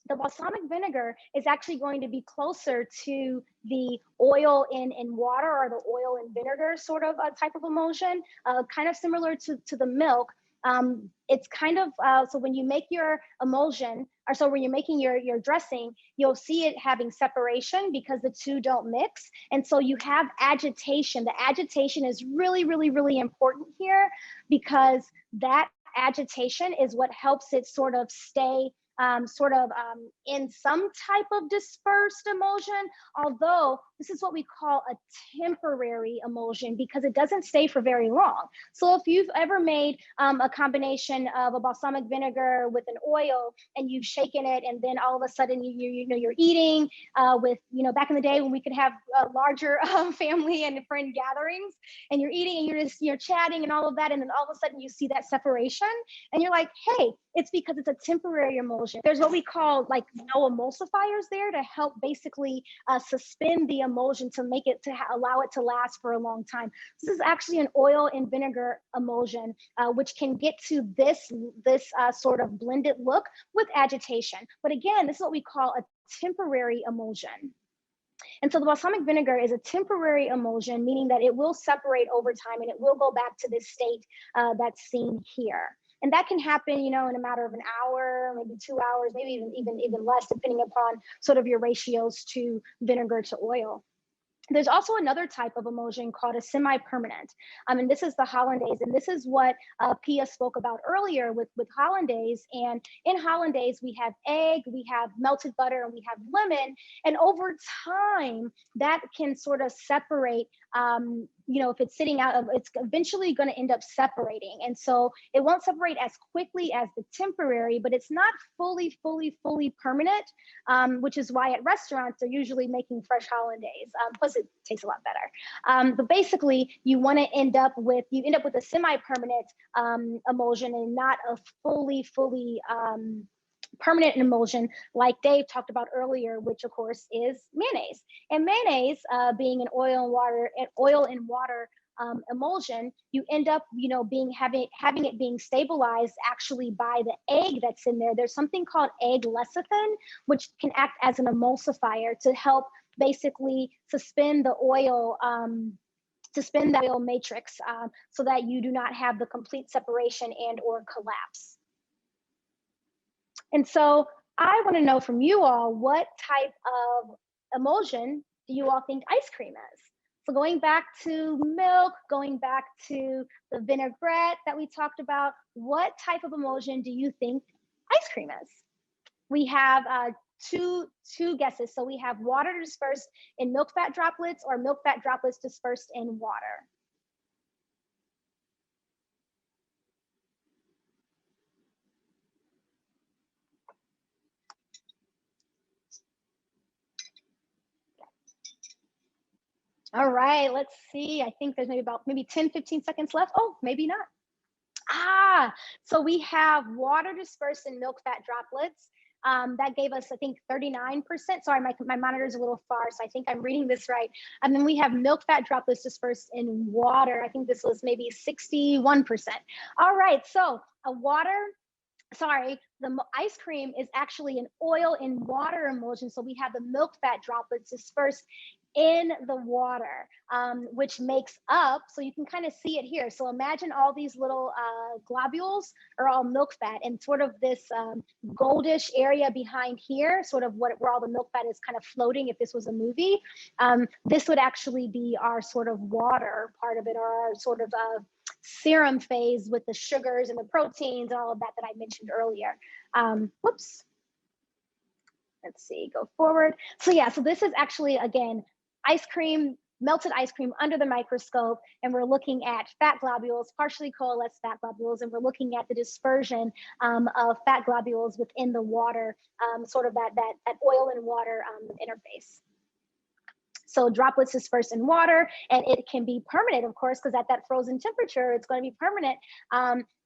C: the balsamic vinegar is actually going to be closer to the oil in water, or the oil in vinegar sort of type of emulsion, kind of similar to the milk. It's kind of, so when you make your emulsion, or so when you're making your dressing, you'll see it having separation because the two don't mix. And so you have agitation. The agitation is really, really, really important here, because that agitation is what helps it sort of stay in some type of dispersed emulsion, although this is what we call a temporary emulsion because it doesn't stay for very long. So if you've ever made a combination of a balsamic vinegar with an oil and you've shaken it, and then all of a sudden you're eating with, back in the day when we could have larger family and friend gatherings, and you're eating and you're chatting and all of that, and then all of a sudden you see that separation and you're like, hey, it's because it's a temporary emulsion. There's what we call like no emulsifiers there to help basically suspend the emulsion to make it, to allow it to last for a long time. This is actually an oil and vinegar emulsion, which can get to this sort of blended look with agitation. But again, this is what we call a temporary emulsion. And so the balsamic vinegar is a temporary emulsion, meaning that it will separate over time and it will go back to this state that's seen here. And that can happen, in a matter of an hour, maybe 2 hours, maybe even less, depending upon sort of your ratios to vinegar to oil. There's also another type of emulsion called a semi-permanent. And this is the hollandaise. And this is what Pia spoke about earlier with hollandaise. And in hollandaise, we have egg, we have melted butter, and we have lemon. And over time, that can sort of separate, if it's sitting out, it's eventually going to end up separating. And so it won't separate as quickly as the temporary, but it's not fully permanent, which is why at restaurants, they're usually making fresh hollandaise. Plus it tastes a lot better. But basically you end up with a semi-permanent emulsion and not a fully permanent emulsion like Dave talked about earlier, which of course is mayonnaise. And mayonnaise being an oil and water emulsion, you end up having it being stabilized actually by the egg that's in there. There's something called egg lecithin, which can act as an emulsifier to help basically suspend the oil matrix so that you do not have the complete separation and or collapse. And so I want to know from you all, what type of emulsion do you all think ice cream is? So going back to milk, going back to the vinaigrette that we talked about, what type of emulsion do you think ice cream is? We have two guesses. So we have water dispersed in milk fat droplets, or milk fat droplets dispersed in water. All right, let's see. I think there's maybe 10, 15 seconds left. Oh, maybe not. So we have water dispersed in milk fat droplets. That gave us, I think, 39%. Sorry, my monitor's a little far, so I think I'm reading this right. And then we have milk fat droplets dispersed in water. I think this was maybe 61%. All right, so the ice cream is actually an oil in water emulsion. So we have the milk fat droplets dispersed in the water, which makes up, so you can kind of see it here. So imagine all these little globules are all milk fat, and sort of this goldish area behind here, sort of where all the milk fat is kind of floating. If this was a movie, this would actually be our sort of water part of it, or our sort of serum phase with the sugars and the proteins and all of that I mentioned earlier. Whoops. Let's see, go forward. So yeah, so this is actually, again, ice cream, melted ice cream under the microscope, and we're looking at fat globules, partially coalesced fat globules, and we're looking at the dispersion of fat globules within the water, sort of that oil and water interface. So droplets dispersed in water, and it can be permanent, of course, because at that frozen temperature, it's going to be permanent.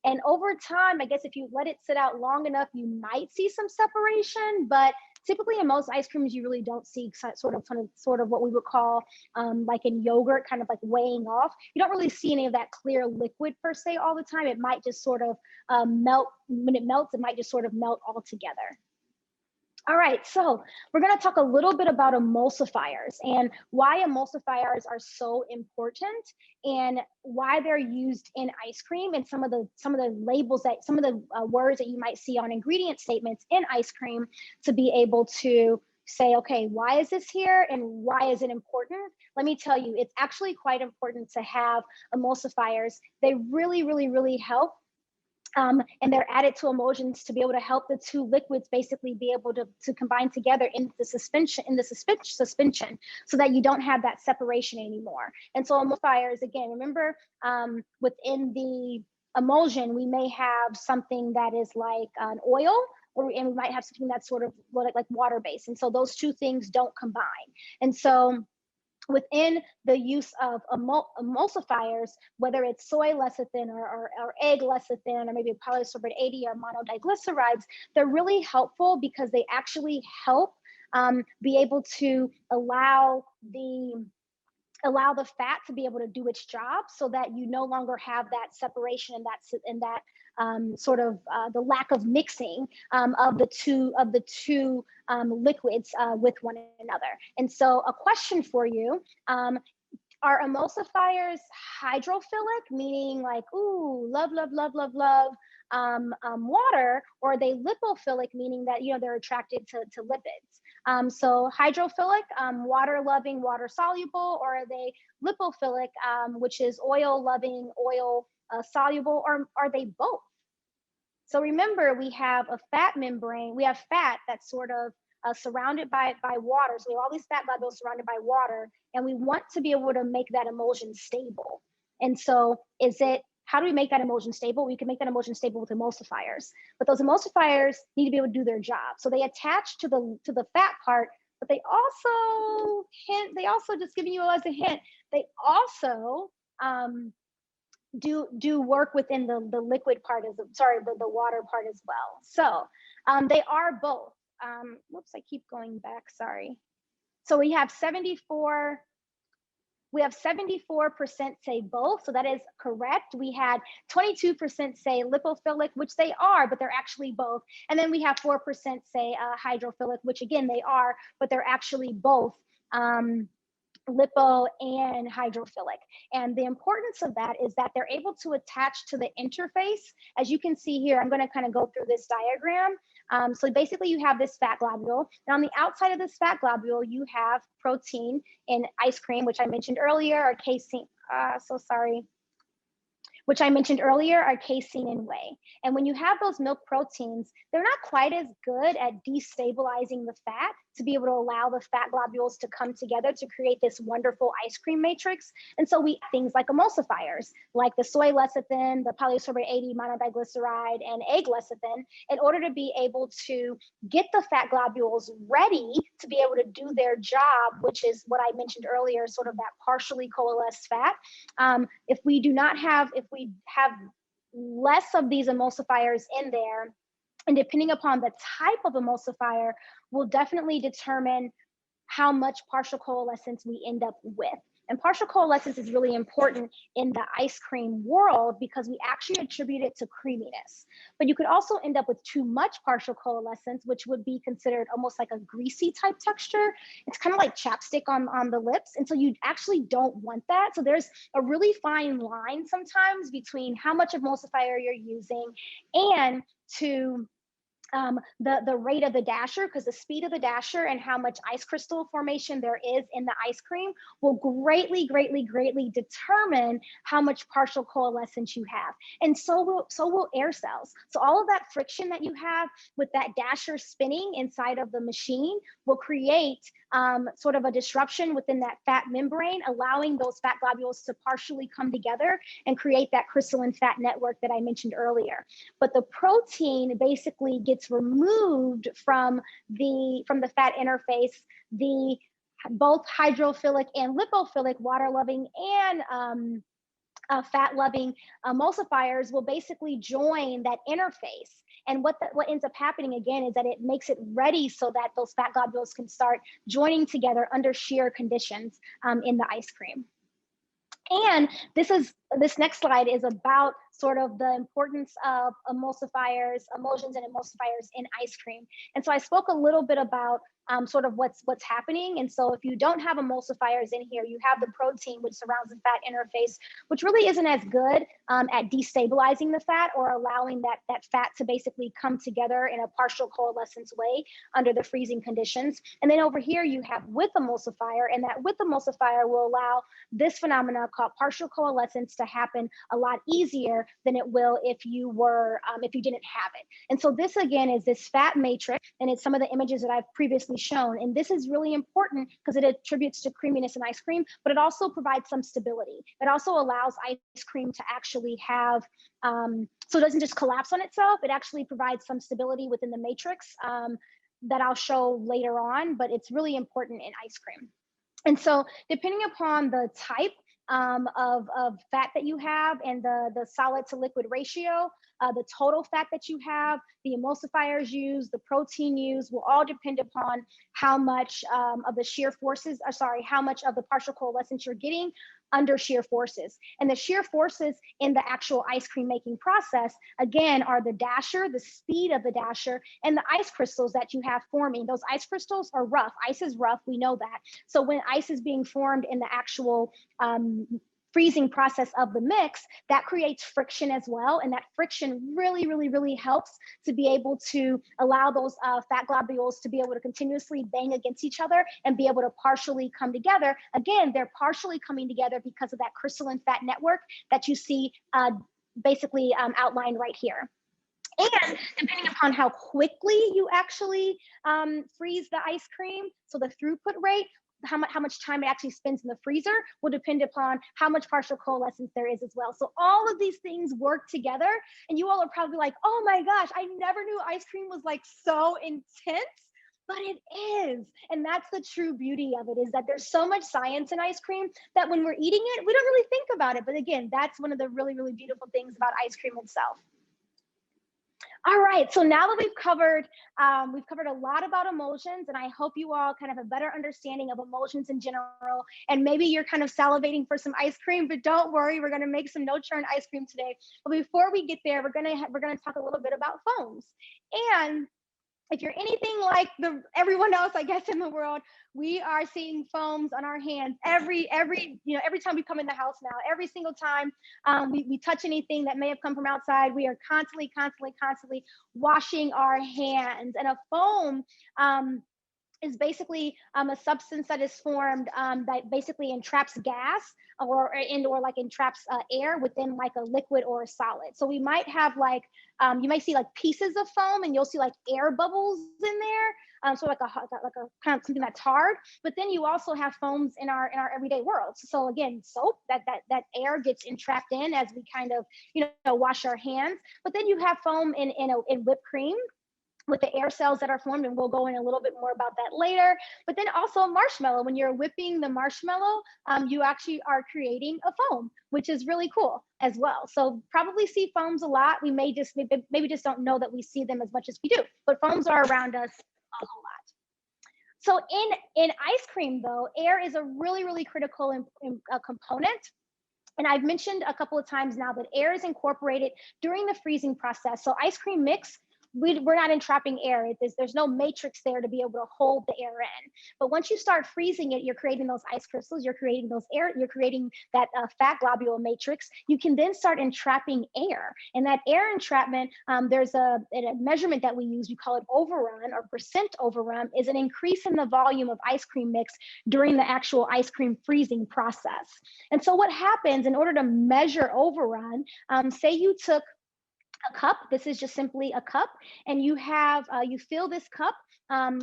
C: And over time, I guess if you let it sit out long enough, you might see some separation, but typically in most ice creams, you really don't see sort of what we would call like in yogurt, kind of like weighing off. You don't really see any of that clear liquid per se all the time. It might just sort of melt. When it melts, it might just sort of melt all together. All right, so we're going to talk a little bit about emulsifiers and why emulsifiers are so important and why they're used in ice cream, and some of the labels that some of the words that you might see on ingredient statements in ice cream to be able to say, okay, why is this here and why is it important? Let me tell you, it's actually quite important to have emulsifiers. They really, really, really help. And they're added to emulsions to be able to help the two liquids basically be able to combine together in the suspension, so that you don't have that separation anymore. And so emulsifiers, again, remember, within the emulsion, we may have something that is like an oil, and we might have something that's sort of like water-based. And so those two things don't combine. And so within the use of emulsifiers, whether it's soy lecithin or egg lecithin, or maybe polysorbate 80 or monodiglycerides, they're really helpful because they actually help be able to allow the fat to be able to do its job, so that you no longer have that separation and that sort of the lack of mixing of the two liquids with one another. And so a question for you, are emulsifiers hydrophilic, meaning like, ooh, love water, or are they lipophilic, meaning that, you know, they're attracted to lipids? So hydrophilic, water loving, water soluble, or are they lipophilic, which is oil loving, oil soluble, or are they both? So remember, we have a fat membrane, we have fat that's sort of surrounded by water. So we have all these fat globules surrounded by water, and we want to be able to make that emulsion stable. And so how do we make that emulsion stable? We can make that emulsion stable with emulsifiers, but those emulsifiers need to be able to do their job. So they attach to the fat part, but they also just giving you as a hint, they also do work within the liquid part the water part as well. So they are both. Whoops, I keep going back, sorry. So we have 74% say both, so that is correct. We had 22% say lipophilic, which they are, but they're actually both. And then we have 4% say hydrophilic, which again, they are, but they're actually both. Lipo and hydrophilic. And the importance of that is that they're able to attach to the interface. As you can see here, I'm going to kind of go through this diagram. So basically you have this fat globule, and on the outside of this fat globule, you have protein in ice cream, which I mentioned earlier, or casein, which I mentioned earlier are casein and whey. And when you have those milk proteins, they're not quite as good at destabilizing the fat to be able to allow the fat globules to come together to create this wonderful ice cream matrix. And so we add things like emulsifiers, like the soy lecithin, the polysorbate 80 monodiglyceride, and egg lecithin, in order to be able to get the fat globules ready to be able to do their job, which is what I mentioned earlier, sort of that partially coalesced fat. If we have less of these emulsifiers in there, and depending upon the type of emulsifier, will definitely determine how much partial coalescence we end up with. And partial coalescence is really important in the ice cream world because we actually attribute it to creaminess. But you could also end up with too much partial coalescence, which would be considered almost like a greasy type texture. It's kind of like chapstick on the lips. And so you actually don't want that. So there's a really fine line sometimes between how much emulsifier you're using and to the rate of the dasher, because the speed of the dasher and how much ice crystal formation there is in the ice cream will greatly determine how much partial coalescence you have. And so will air cells. So all of that friction that you have with that dasher spinning inside of the machine will create sort of a disruption within that fat membrane, allowing those fat globules to partially come together and create that crystalline fat network that I mentioned earlier. But the protein basically gets removed from the fat interface. The both hydrophilic and lipophilic, water-loving and fat-loving emulsifiers will basically join that interface. And what ends up happening again is that it makes it ready so that those fat globules can start joining together under shear conditions in the ice cream. And this next slide is about sort of the importance of emulsifiers, emulsions and emulsifiers in ice cream. And so I spoke a little bit about sort of what's happening. And so if you don't have emulsifiers in here, you have the protein which surrounds the fat interface, which really isn't as good at destabilizing the fat or allowing that fat to basically come together in a partial coalescence way under the freezing conditions. And then over here you have with emulsifier, and that with emulsifier will allow this phenomena called partial coalescence to happen a lot easier than it will if you didn't have it. And so this again is this fat matrix, and it's some of the images that I've previously shown. And this is really important because it attributes to creaminess in ice cream, but it also provides some stability. It also allows ice cream to actually have, so it doesn't just collapse on itself, it actually provides some stability within the matrix that I'll show later on, but it's really important in ice cream. And so depending upon the type of fat that you have and the solid to liquid ratio, the total fat that you have, the emulsifiers used, the protein used will all depend upon how much of the shear forces, how much of the partial coalescence you're getting under shear forces. And the shear forces in the actual ice cream making process, again, are the dasher, the speed of the dasher, and the ice crystals that you have forming. Those ice crystals are rough. Ice is rough, we know that. So when ice is being formed in the actual freezing process of the mix, that creates friction as well. And that friction really helps to be able to allow those fat globules to be able to continuously bang against each other and be able to partially come together. Again, they're partially coming together because of that crystalline fat network that you see basically outlined right here. And depending upon how quickly you actually freeze the ice cream, so the throughput rate, how much time it actually spends in the freezer will depend upon how much partial coalescence there is as well. So all of these things work together, and you all are probably like, oh my gosh, I never knew ice cream was like so intense, but it is. And that's the true beauty of it, is that there's so much science in ice cream that when we're eating it, we don't really think about it. But again, that's one of the really beautiful things about ice cream itself. All right, so now that we've covered a lot about emulsions, and I hope you all kind of have a better understanding of emulsions in general, and maybe you're kind of salivating for some ice cream, but don't worry, we're gonna make some no-churn ice cream today. But before we get there, we're gonna talk a little bit about foams. And if you're anything like everyone else, I guess, in the world, we are seeing foams on our hands every time we come in the house now. Every single time we touch anything that may have come from outside, we are constantly washing our hands. And a foam is basically a substance that is formed that basically entraps gas or like entraps air within like a liquid or a solid. So we might have like, you might see like pieces of foam and you'll see like air bubbles in there. So like a kind of something that's hard, but then you also have foams in our everyday world. So again, soap, that air gets entrapped in as we kind of, wash our hands. But then you have foam in whipped cream, with the air cells that are formed, and we'll go in a little bit more about that later. But then also marshmallow, when you're whipping the marshmallow, you actually are creating a foam, which is really cool as well. So probably see foams a lot. We may just, maybe just don't know that we see them as much as we do, but foams are around us a whole lot. So in ice cream though, air is a really, really critical component. And I've mentioned a couple of times now that air is incorporated during the freezing process. So ice cream mix, we're not entrapping air. There's no matrix there to be able to hold the air in. But once you start freezing it, you're creating those ice crystals, you're creating that fat globule matrix. You can then start entrapping air. And that air entrapment, there's a measurement that we use, we call it overrun or percent overrun, is an increase in the volume of ice cream mix during the actual ice cream freezing process. And so what happens in order to measure overrun, say you took a cup, this is just simply a cup, and you have, you fill this cup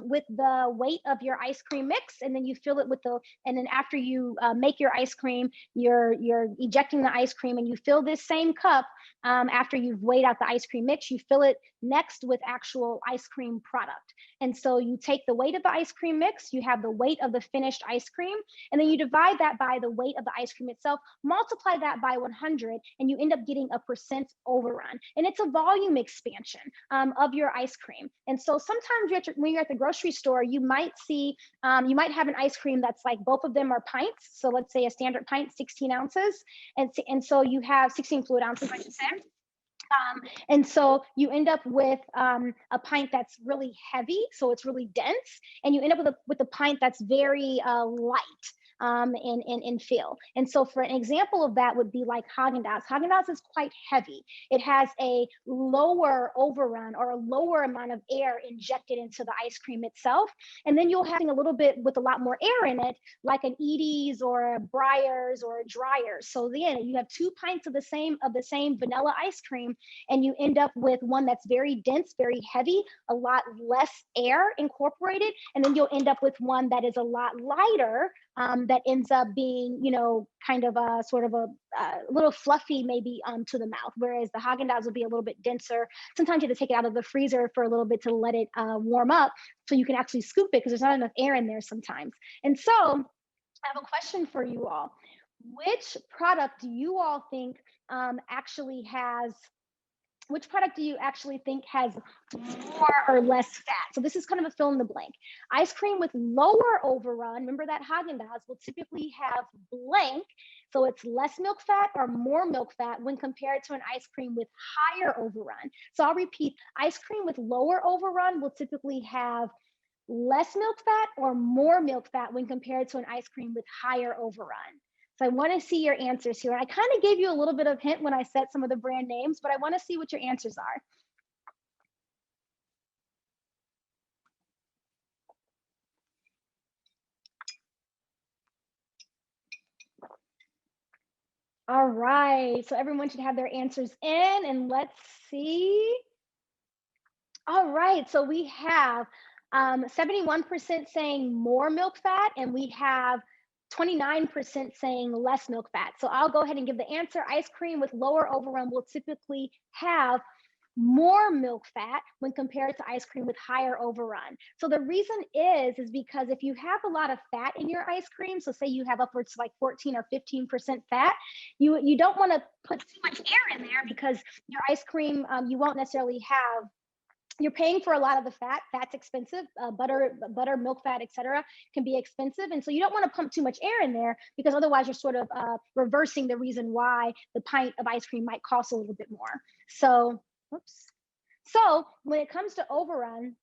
C: with the weight of your ice cream mix, and then you fill it with and then after you make your ice cream, you're ejecting the ice cream, and you fill this same cup after you've weighed out the ice cream mix, you fill it next with actual ice cream product. And so you take the weight of the ice cream mix, you have the weight of the finished ice cream, and then you divide that by the weight of the ice cream itself, multiply that by 100, and you end up getting a percent overrun. And it's a volume expansion of your ice cream. And so sometimes when you're at the grocery store, you might see, you might have an ice cream that's like both of them are pints. So let's say a standard pint, 16 ounces. And so you have 16 fluid ounces, I should say. And so you end up with a pint that's really heavy, so it's really dense, and you end up with a pint that's very light in feel. And so for an example of that would be like Haagen-Dazs. Haagen-Dazs is quite heavy. It has a lower overrun or a lower amount of air injected into the ice cream itself. And then you'll have a little bit with a lot more air in it, like an Edie's or a Breyers or a Dreyer's. So then you have 2 pints of the same vanilla ice cream, and you end up with one that's very dense, very heavy, a lot less air incorporated, and then you'll end up with one that is a lot lighter, that ends up being, kind of a sort of a little fluffy maybe to the mouth, whereas the Haagen-Dazs will be a little bit denser. Sometimes you have to take it out of the freezer for a little bit to let it warm up so you can actually scoop it, because there's not enough air in there sometimes. And so I have a question for you all. Which product do you all think which product do you actually think has more or less fat? So this is kind of a fill in the blank. Ice cream with lower overrun, remember that Haagen-Dazs will typically have blank, so it's less milk fat or more milk fat when compared to an ice cream with higher overrun. So I'll repeat, ice cream with lower overrun will typically have less milk fat or more milk fat when compared to an ice cream with higher overrun. So I want to see your answers here. I kind of gave you a little bit of hint when I said some of the brand names, but I want to see what your answers are. All right, so everyone should have their answers in, and let's see. All right, so we have 71% saying more milk fat, and we have 29% saying less milk fat. So I'll go ahead and give the answer. Ice cream with lower overrun will typically have more milk fat when compared to ice cream with higher overrun. So the reason is because if you have a lot of fat in your ice cream, so say you have upwards to like 14 or 15% fat, you don't want to put too much air in there, because your ice cream, you won't necessarily have, you're paying for a lot of the fat. Fat's expensive. Butter, milk fat, etc., can be expensive. And so you don't want to pump too much air in there, because otherwise you're sort of reversing the reason why the pint of ice cream might cost a little bit more. So, oops. So when it comes to overrun,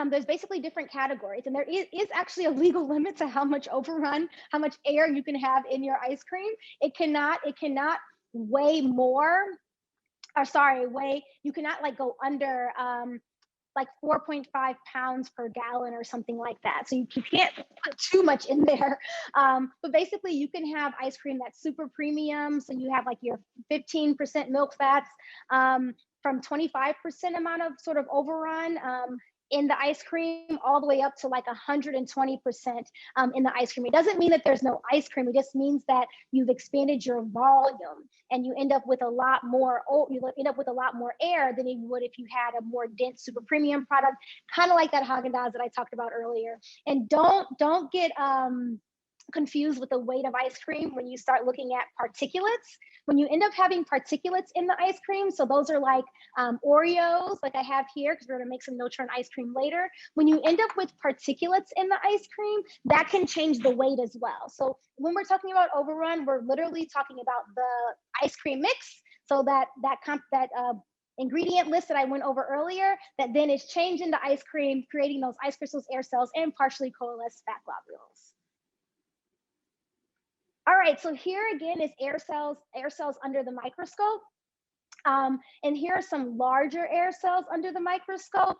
C: there's basically different categories, and there is actually a legal limit to how much overrun, how much air you can have in your ice cream. It cannot weigh more. Or sorry, you cannot like go under like 4.5 pounds per gallon or something like that. So you can't put too much in there. But basically you can have ice cream that's super premium. So you have like your 15% milk fats, from 25% amount of sort of overrun in the ice cream, all the way up to like 120% in the ice cream. It doesn't mean that there's no ice cream. It just means that you've expanded your volume and you end up with a lot more, air than you would if you had a more dense, super premium product, kind of like that Haagen-Dazs that I talked about earlier. And don't get confused with the weight of ice cream when you start looking at particulates. When you end up having particulates in the ice cream, so those are like Oreos, like I have here, because we're gonna make some no-churn ice cream later. When you end up with particulates in the ice cream, that can change the weight as well. So when we're talking about overrun, we're literally talking about the ice cream mix. So that ingredient list that I went over earlier, that then is changed into ice cream, creating those ice crystals, air cells, and partially coalesced fat globules. All right, so here again is air cells under the microscope. And here are some larger air cells under the microscope.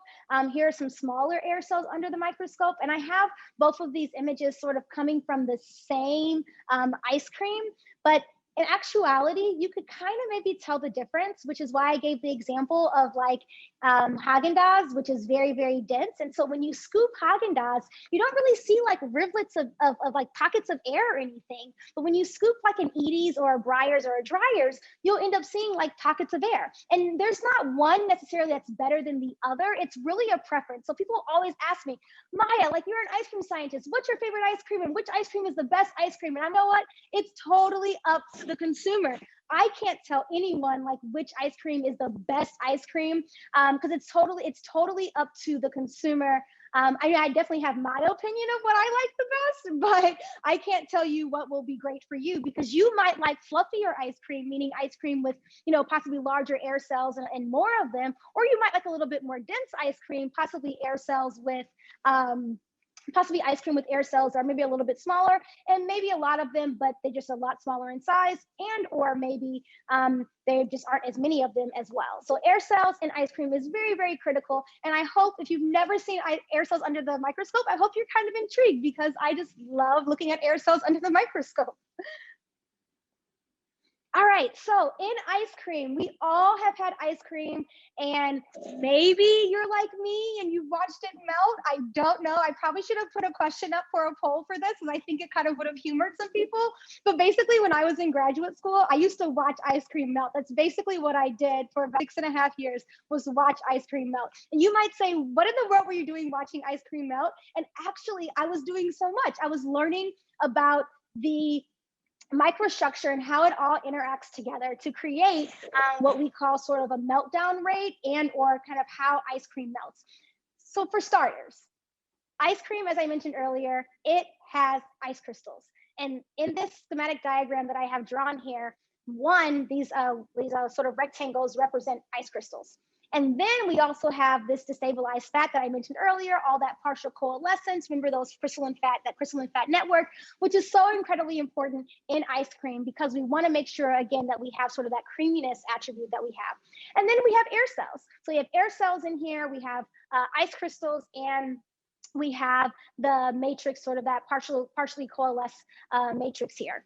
C: Here are some smaller air cells under the microscope. And I have both of these images sort of coming from the same ice cream, but in actuality, you could kind of maybe tell the difference, which is why I gave the example of like Haagen-Dazs, which is very, very dense. And so when you scoop Haagen-Dazs, you don't really see like rivulets of like pockets of air or anything. But when you scoop like an Edy's or a Breyers or a Dreyer's, you'll end up seeing like pockets of air. And there's not one necessarily that's better than the other. It's really a preference. So people always ask me, Maya, like you're an ice cream scientist, what's your favorite ice cream and which ice cream is the best ice cream? And I know what, it's totally up to the consumer. I can't tell anyone like which ice cream is the best ice cream because it's totally up to the consumer. I mean, I definitely have my opinion of what I like the best, but I can't tell you what will be great for you because you might like fluffier ice cream, meaning ice cream with, possibly larger air cells and more of them, or you might like a little bit more dense ice cream, possibly air cells with, possibly ice cream with air cells are maybe a little bit smaller and maybe a lot of them, but they're just a lot smaller in size and or maybe they just aren't as many of them as well. So air cells in ice cream is very, very critical. And I hope if you've never seen air cells under the microscope, I hope you're kind of intrigued because I just love looking at air cells under the microscope. All right, so in ice cream, we all have had ice cream and maybe you're like me and you've watched it melt. I don't know. I probably should have put a question up for a poll for this and I think it kind of would have humored some people. But basically when I was in graduate school, I used to watch ice cream melt. That's basically what I did for about 6.5 years was watch ice cream melt. And you might say, what in the world were you doing watching ice cream melt? And actually I was doing so much. I was learning about the microstructure and how it all interacts together to create what we call sort of a meltdown rate and or kind of how ice cream melts. So for starters, ice cream, as I mentioned earlier, it has ice crystals. And in this schematic diagram that I have drawn here, these sort of rectangles represent ice crystals. And then we also have this destabilized fat that I mentioned earlier, all that partial coalescence. Remember those crystalline fat, that crystalline fat network, which is so incredibly important in ice cream because we want to make sure, again, that we have sort of that creaminess attribute that we have. And then we have air cells. So we have air cells in here, we have ice crystals, and we have the matrix, sort of that partially coalesced matrix here.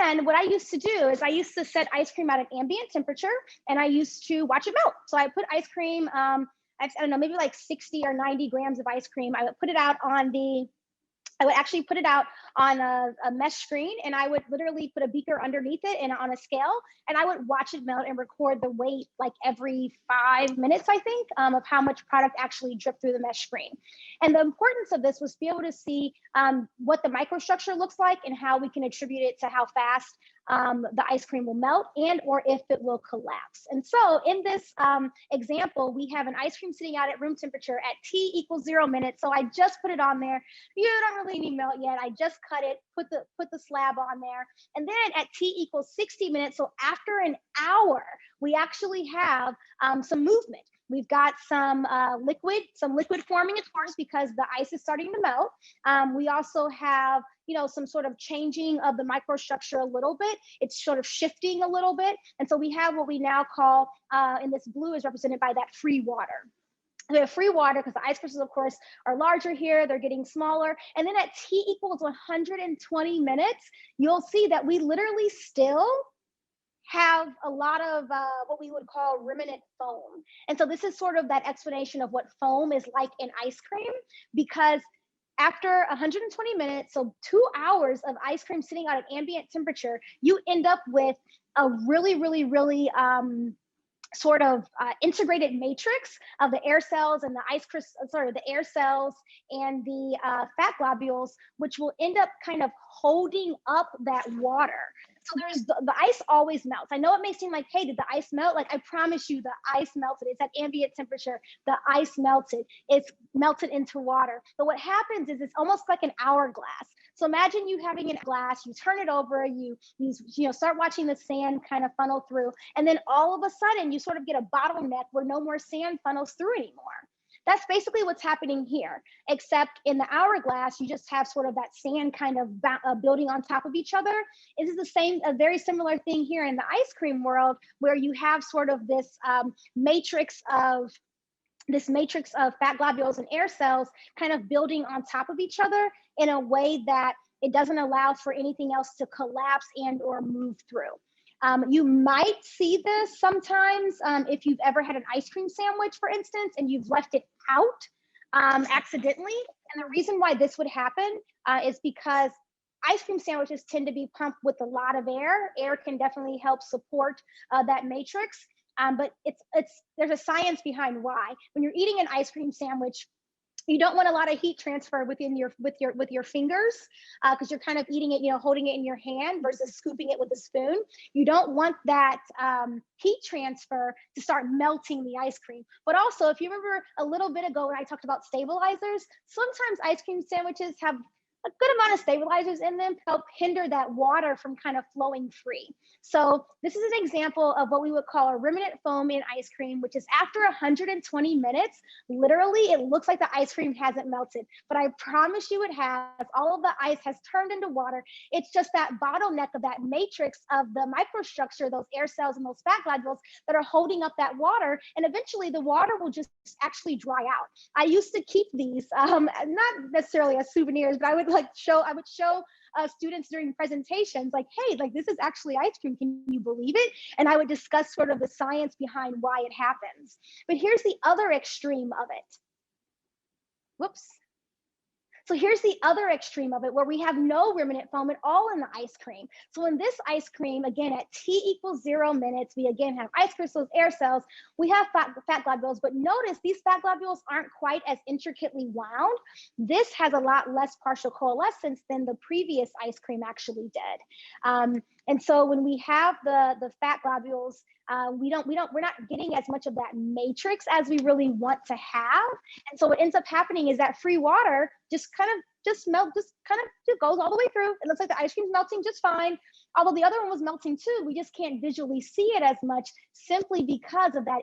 C: And what I used to do is I used to set ice cream at an ambient temperature and I used to watch it melt. So I put ice cream, I don't know, maybe like 60 or 90 grams of ice cream. I would put it out on I would actually put it out on a mesh screen and I would literally put a beaker underneath it and on a scale and I would watch it melt and record the weight like every 5 minutes, I think, of how much product actually dripped through the mesh screen. And the importance of this was to be able to see what the microstructure looks like and how we can attribute it to how fast the ice cream will melt and or if it will collapse. And so in this example, we have an ice cream sitting out at room temperature at T = 0 minutes. So I just put it on there. You don't really need melt yet. I just cut it, put the slab on there. And then at T = 60 minutes, so after an hour, we actually have some movement. We've got some liquid forming, of course, because the ice is starting to melt. We also have, some sort of changing of the microstructure a little bit. It's sort of shifting a little bit. And so we have what we now call, in this blue is represented by that free water. We have free water because the ice crystals, of course, are larger here. They're getting smaller. And then at T equals 120 minutes, you'll see that we literally still have a lot of what we would call remnant foam. And so this is sort of that explanation of what foam is like in ice cream, because after 120 minutes, so 2 hours of ice cream sitting at an ambient temperature, you end up with a really sort of integrated matrix of the air cells and the the air cells and the fat globules, which will end up kind of holding up that water. So there's the ice always melts. I know it may seem like, hey, did the ice melt? Like, I promise you the ice melted. It's at ambient temperature. The ice melted. It's melted into water. But what happens is it's almost like an hourglass. So imagine you having a glass, you turn it over, you start watching the sand kind of funnel through, and then all of a sudden you sort of get a bottleneck where no more sand funnels through anymore. That's basically what's happening here, except in the hourglass, you just have sort of that sand kind of building on top of each other. This is a very similar thing here in the ice cream world, where you have sort of this matrix of fat globules and air cells kind of building on top of each other in a way that it doesn't allow for anything else to collapse and or move through. You might see this sometimes if you've ever had an ice cream sandwich, for instance, and you've left it out accidentally. And the reason why this would happen is because ice cream sandwiches tend to be pumped with a lot of air. Air can definitely help support that matrix. But there's a science behind why. When you're eating an ice cream sandwich, you don't want a lot of heat transfer with your fingers because you're kind of eating it, holding it in your hand versus scooping it with a spoon. You don't want that heat transfer to start melting the ice cream. But also, if you remember a little bit ago when I talked about stabilizers, sometimes ice cream sandwiches have a good amount of stabilizers in them to help hinder that water from kind of flowing free. So this is an example of what we would call a remnant foam in ice cream, which is after 120 minutes, literally it looks like the ice cream hasn't melted, but I promise you it has. All of the ice has turned into water. It's just that bottleneck of that matrix of the microstructure, those air cells and those fat globules that are holding up that water, and eventually the water will just actually dry out. I used to keep these, not necessarily as souvenirs, but I would show students during presentations, like, hey, like, this is actually ice cream. Can you believe it? And I would discuss sort of the science behind why it happens. But here's the other extreme of it. Whoops. So here's the other extreme of it, where we have no remnant foam at all in the ice cream. So in this ice cream, again, at T equals 0 minutes, we again have ice crystals, air cells, we have fat globules, but notice these fat globules aren't quite as intricately wound. This has a lot less partial coalescence than the previous ice cream actually did. And so when we have the fat globules, we're not getting as much of that matrix as we really want to have. And so what ends up happening is that free water just kind of goes all the way through. It looks like the ice cream's melting just fine. Although the other one was melting too, we just can't visually see it as much simply because of that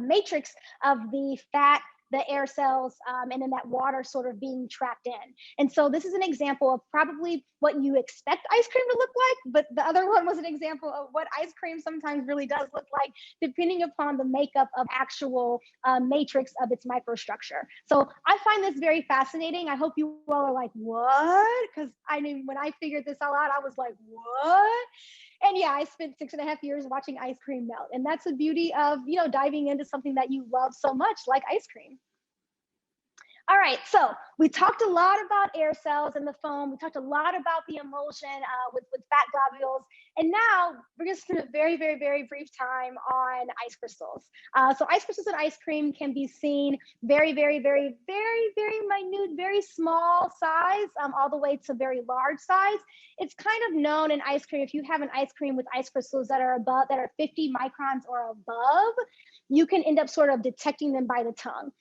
C: matrix of the fat, the air cells, and then that water sort of being trapped in. And so this is an example of probably what you expect ice cream to look like, but the other one was an example of what ice cream sometimes really does look like, depending upon the makeup of actual matrix of its microstructure. So I find this very fascinating. I hope you all are like, what? Because I mean, when I figured this all out, I was like, what? And yeah, I spent 6.5 years watching ice cream melt. And that's the beauty of, diving into something that you love so much, like ice cream. All right, so we talked a lot about air cells and the foam. We talked a lot about the emulsion with fat globules. And now we're going to spend a very, very, very brief time on ice crystals. So ice crystals in ice cream can be seen very, very, very, very, very minute, very small size, all the way to very large size. It's kind of known in ice cream, if you have an ice cream with ice crystals that are 50 microns or above, you can end up sort of detecting them by the tongue.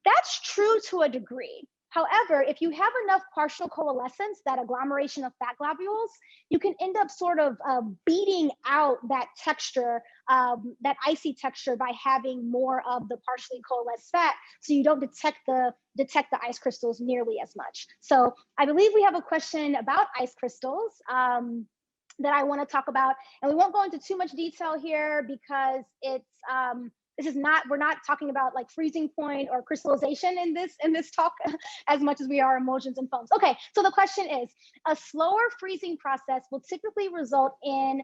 C: That's true to a degree. However, if you have enough partial coalescence, that agglomeration of fat globules, you can end up sort of beating out that texture, that icy texture, by having more of the partially coalesced fat, so you don't detect the ice crystals nearly as much. So I believe we have a question about ice crystals that I want to talk about, and we won't go into too much detail here because it's we're not talking about like freezing point or crystallization in this talk as much as we are emulsions and foams. Okay, so the question is, a slower freezing process will typically result in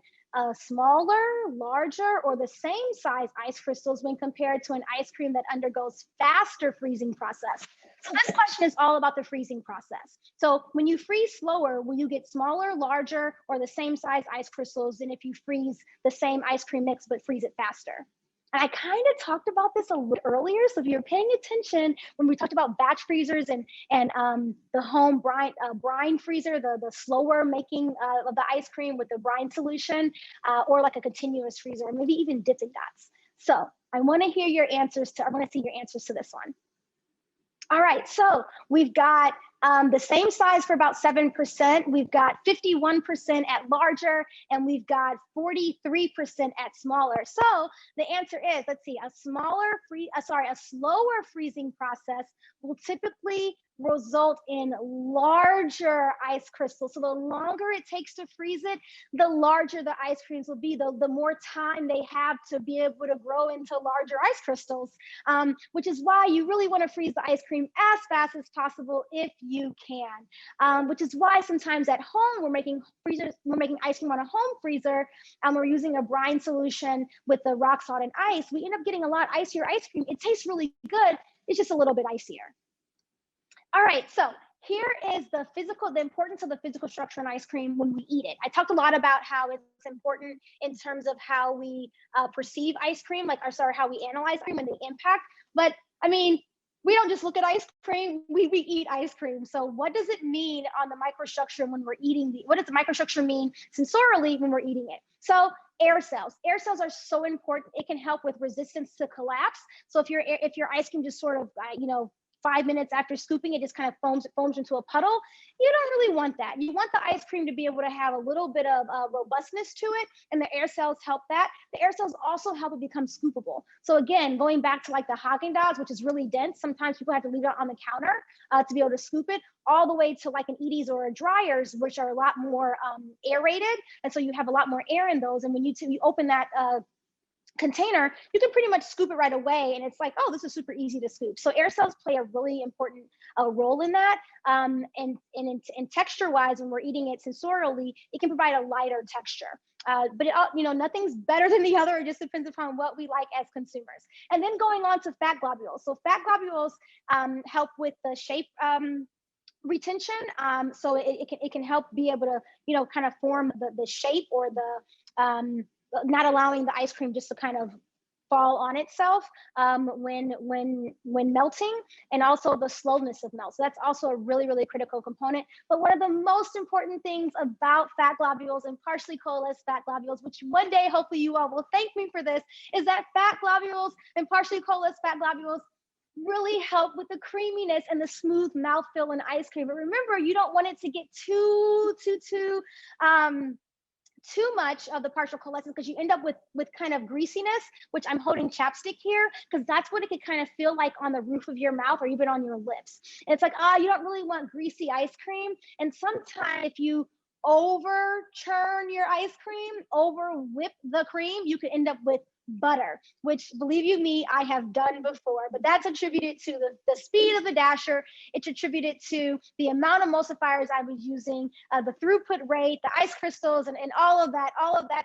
C: smaller, larger, or the same size ice crystals when compared to an ice cream that undergoes faster freezing process. So this question is all about the freezing process. So when you freeze slower, will you get smaller, larger, or the same size ice crystals than if you freeze the same ice cream mix but freeze it faster? And I kind of talked about this a little earlier. So if you're paying attention when we talked about batch freezers and the home brine freezer, the slower making of the ice cream with the brine solution, or like a continuous freezer, or maybe even dipping dots. So I want to hear your answers I want to see your answers to this one. All right, so we've got the same size for about 7%. We've got 51% at larger, and we've got 43% at smaller. So the answer is, let's see, a slower freezing process will typically result in larger ice crystals. So the longer it takes to freeze it, the larger the ice creams will be, the more time they have to be able to grow into larger ice crystals, which is why you really want to freeze the ice cream as fast as possible if you can, which is why sometimes at home we're making ice cream on a home freezer, and we're using a brine solution with the rock salt and ice. We end up getting a lot icier ice cream. It tastes really good. It's just a little bit icier. All right, so here is the importance of the physical structure in ice cream when we eat it. I talked a lot about how it's important in terms of how we perceive ice cream, how we analyze ice cream and the impact. But I mean, we don't just look at ice cream, we eat ice cream. So what does it mean on the microstructure when we're eating what does the microstructure mean sensorially when we're eating it? So air cells are so important. It can help with resistance to collapse. So if your ice cream just sort of, 5 minutes after scooping, it just kind of foams into a puddle. You don't really want that. You want the ice cream to be able to have a little bit of robustness to it, and the air cells help that. The air cells also help it become scoopable. So again, going back to like the Haagen-Dazs, which is really dense, sometimes people have to leave it on the counter to be able to scoop it, all the way to like an Edie's or a Dryer's, which are a lot more aerated, and so you have a lot more air in those. And when you open that container, you can pretty much scoop it right away, and it's like, oh, this is super easy to scoop. So air cells play a really important role in that, and texture wise, when we're eating it sensorially, it can provide a lighter texture, but nothing's better than the other. It just depends upon what we like as consumers. And then going on to fat globules. So fat globules help with the shape retention, so it can help be able to kind of form the shape, or the not allowing the ice cream just to kind of fall on itself when melting, and also the slowness of melt. So that's also a really, really critical component. But one of the most important things about fat globules and partially coalesced fat globules, which one day hopefully you all will thank me for this, is that fat globules and partially coalesced fat globules really help with the creaminess and the smooth mouthfeel in ice cream. But remember, you don't want it to get too much of the partial coalescence, because you end up with kind of greasiness, which I'm holding chapstick here, because that's what it could kind of feel like on the roof of your mouth or even on your lips. And it's like, you don't really want greasy ice cream. And sometimes if you over churn your ice cream, over whip the cream, you could end up with butter, which, believe you me, I have done before. But that's attributed to the speed of the dasher. It's attributed to the amount of emulsifiers I was using, the throughput rate, the ice crystals, and all of that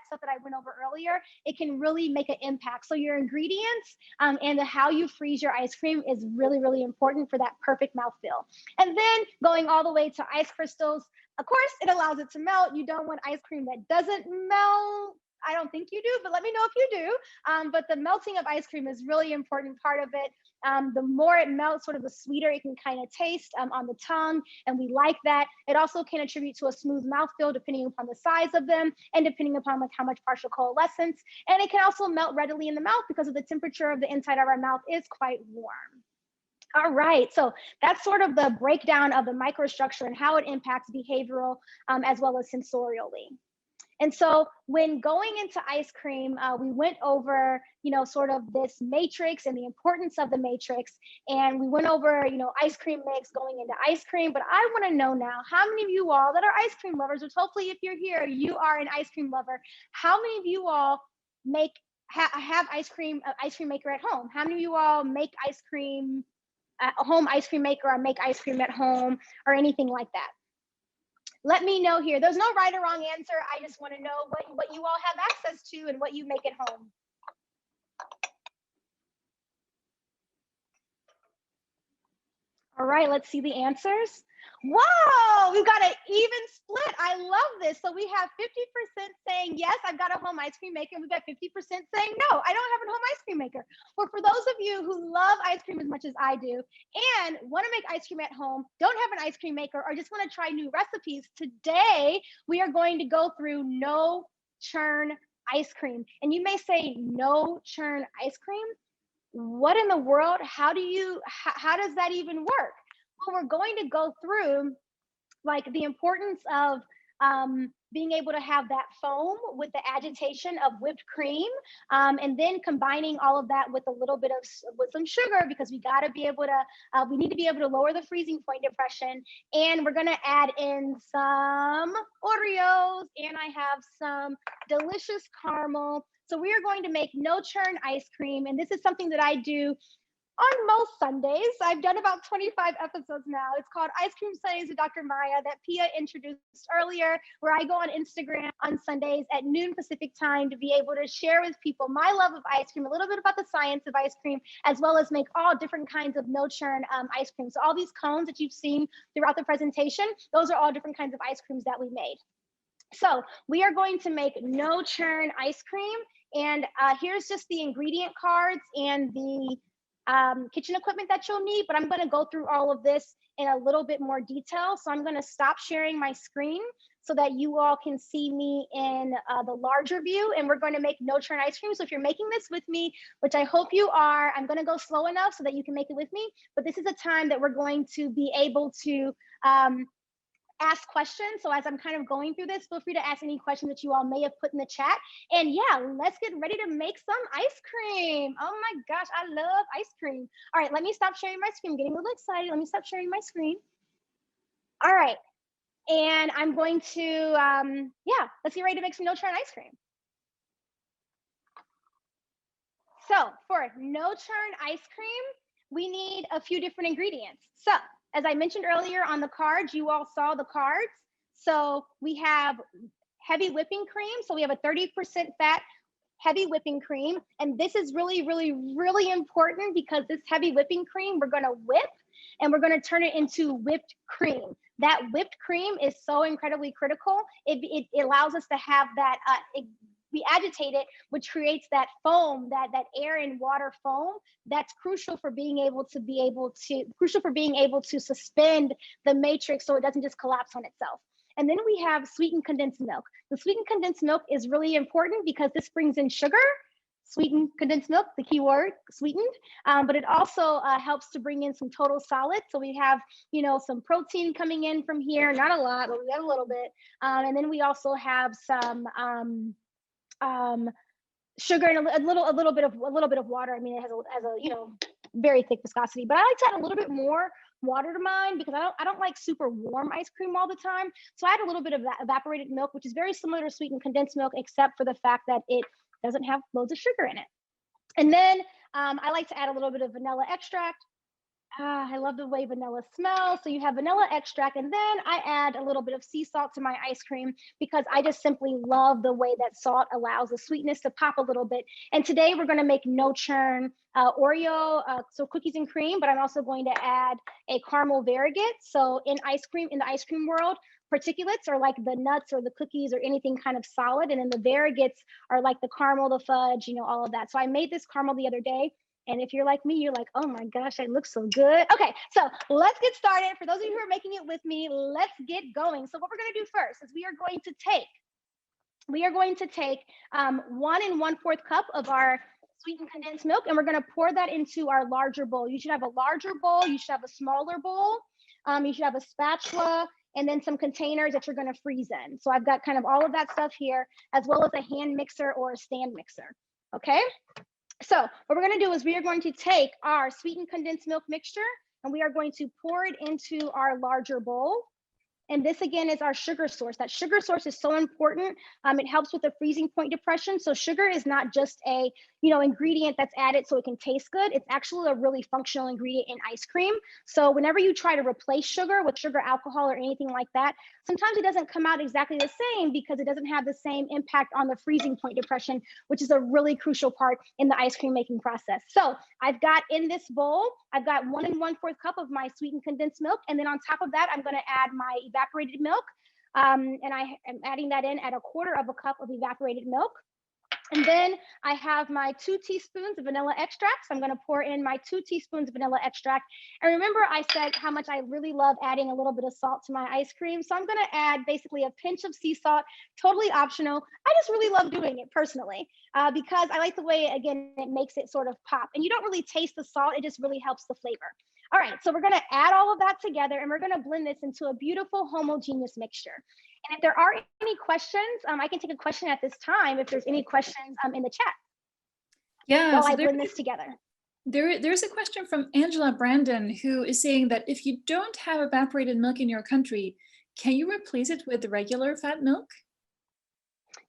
C: stuff that I went over earlier. It can really make an impact. So your ingredients and how you freeze your ice cream is really, really important for that perfect mouthfeel. And then going all the way to ice crystals, of course, it allows it to melt. You don't want ice cream that doesn't melt. I don't think you do, but let me know if you do. But the melting of ice cream is really important part of it. The more it melts, sort of the sweeter it can kind of taste on the tongue, and we like that. It also can attribute to a smooth mouthfeel depending upon the size of them and depending upon like how much partial coalescence. And it can also melt readily in the mouth because of the temperature of the inside of our mouth is quite warm. All right, so that's sort of the breakdown of the microstructure and how it impacts behavioral as well as sensorially. And so when going into ice cream, we went over, sort of this matrix and the importance of the matrix. And we went over, ice cream mix going into ice cream. But I want to know now, how many of you all that are ice cream lovers, which hopefully if you're here, you are an ice cream lover, how many of you all make have ice cream maker at home? How many of you all make ice cream, a home ice cream maker, or make ice cream at home, or anything like that? Let me know here. There's no right or wrong answer. I just want to know what you all have access to and what you make at home. All right, let's see the answers. Wow, we've got an even split. I love this. So we have 50% saying, yes, I've got a home ice cream maker. And we've got 50% saying, no, I don't have a home ice cream maker. Well, for those of you who love ice cream as much as I do and want to make ice cream at home, don't have an ice cream maker, or just want to try new recipes, today we are going to go through no-churn ice cream. And you may say, no-churn ice cream? What in the world? How does that even work? Well, we're going to go through like the importance of being able to have that foam with the agitation of whipped cream, and then combining all of that with a little bit of some sugar, because we got to be able to we need to be able to lower the freezing point depression. And we're going to add in some Oreos, and I have some delicious caramel. So we are going to make no-churn ice cream, and this is something that I do on most Sundays. I've done about 25 episodes now. It's called Ice Cream Sundays with Dr. Maya that Pia introduced earlier, where I go on Instagram on Sundays at noon Pacific time to be able to share with people my love of ice cream, a little bit about the science of ice cream, as well as make all different kinds of no-churn ice cream. So all these cones that you've seen throughout the presentation, those are all different kinds of ice creams that we made. So we are going to make no-churn ice cream. And here's just the ingredient cards and the kitchen equipment that you'll need, but I'm going to go through all of this in a little bit more detail. So I'm going to stop sharing my screen so that you all can see me in the larger view, and we're going to make no-churn ice cream. So if you're making this with me, which I hope you are, I'm going to go slow enough so that you can make it with me, but this is a time that we're going to be able to ask questions. So as I'm kind of going through this, feel free to ask any questions that you all may have put in the chat. And yeah, let's get ready to make some ice cream. Oh my gosh, I love ice cream. All right, let me stop sharing my screen. I'm getting a little excited. Let me stop sharing my screen. All right, and I'm going to, yeah, let's get ready to make some no-churn ice cream. So for no-churn ice cream, we need a few different ingredients. So as I mentioned earlier on the cards, you all saw the cards. So we have heavy whipping cream. So we have a 30% fat heavy whipping cream. And this is really, really, really important because this heavy whipping cream, we're going to whip and we're going to turn it into whipped cream. That whipped cream is so incredibly critical. It allows us to have that, we agitate it, which creates that foam, that air and water foam that's crucial for being able to suspend the matrix so it doesn't just collapse on itself. And then we have sweetened condensed milk. The sweetened condensed milk is really important because this brings in sugar. Sweetened condensed milk, the key word, sweetened, but it also helps to bring in some total solids. So we have, you know, some protein coming in from here, not a lot, but we have a little bit. And then we also have some sugar and a little bit of water. I mean, it has a you know, very thick viscosity, but I like to add a little bit more water to mine because I don't like super warm ice cream all the time. So I add a little bit of that evaporated milk, which is very similar to sweetened condensed milk, except for the fact that it doesn't have loads of sugar in it. And then I like to add a little bit of vanilla extract. I love the way vanilla smells. So you have vanilla extract, and then I add a little bit of sea salt to my ice cream because I just simply love the way that salt allows the sweetness to pop a little bit. And today we're going to make no-churn Oreo, so cookies and cream, but I'm also going to add a caramel variegate. So in the ice cream world, particulates are like the nuts or the cookies or anything kind of solid, and then the variegates are like the caramel, the fudge, you know, all of that. So I made this caramel the other day. And if you're like me, you're like, oh my gosh, it looks so good. Okay, so let's get started. For those of you who are making it with me, let's get going. So what we're gonna do first is we are going to take 1 1/4 cup of our sweetened condensed milk, and we're gonna pour that into our larger bowl. You should have a larger bowl, you should have a smaller bowl, you should have a spatula, and then some containers that you're gonna freeze in. So I've got kind of all of that stuff here, as well as a hand mixer or a stand mixer, okay? So what we're going to do is we are going to take our sweetened condensed milk mixture and we are going to pour it into our larger bowl. And this again is our sugar source. That sugar source is so important. It helps with the freezing point depression. So sugar is not just a ingredient that's added so it can taste good. It's actually a really functional ingredient in ice cream. So whenever you try to replace sugar with sugar alcohol or anything like that, sometimes it doesn't come out exactly the same because it doesn't have the same impact on the freezing point depression, which is a really crucial part in the ice cream making process. So I've got in this bowl, I've got 1 1/4 cup of my sweetened condensed milk. And then on top of that, I'm going to add my evaporated milk. And I am adding that in at 1/4 cup of evaporated milk. And then I have my 2 teaspoons of vanilla extract. So I'm going to pour in my 2 teaspoons of vanilla extract. And remember, I said how much I really love adding a little bit of salt to my ice cream. So I'm going to add basically a pinch of sea salt, totally optional. I just really love doing it personally because I like the way, again, it makes it sort of pop. And you don't really taste the salt. It just really helps the flavor. All right, so we're going to add all of that together and we're going to blend this into a beautiful homogeneous mixture. And if there are any questions, I can take a question at this time if there's any questions in the chat.
A: Yeah,
C: while
A: so
C: I blend this together.
A: There's a question from Angela Brandon, who is saying that if you don't have evaporated milk in your country, can you replace it with regular fat milk?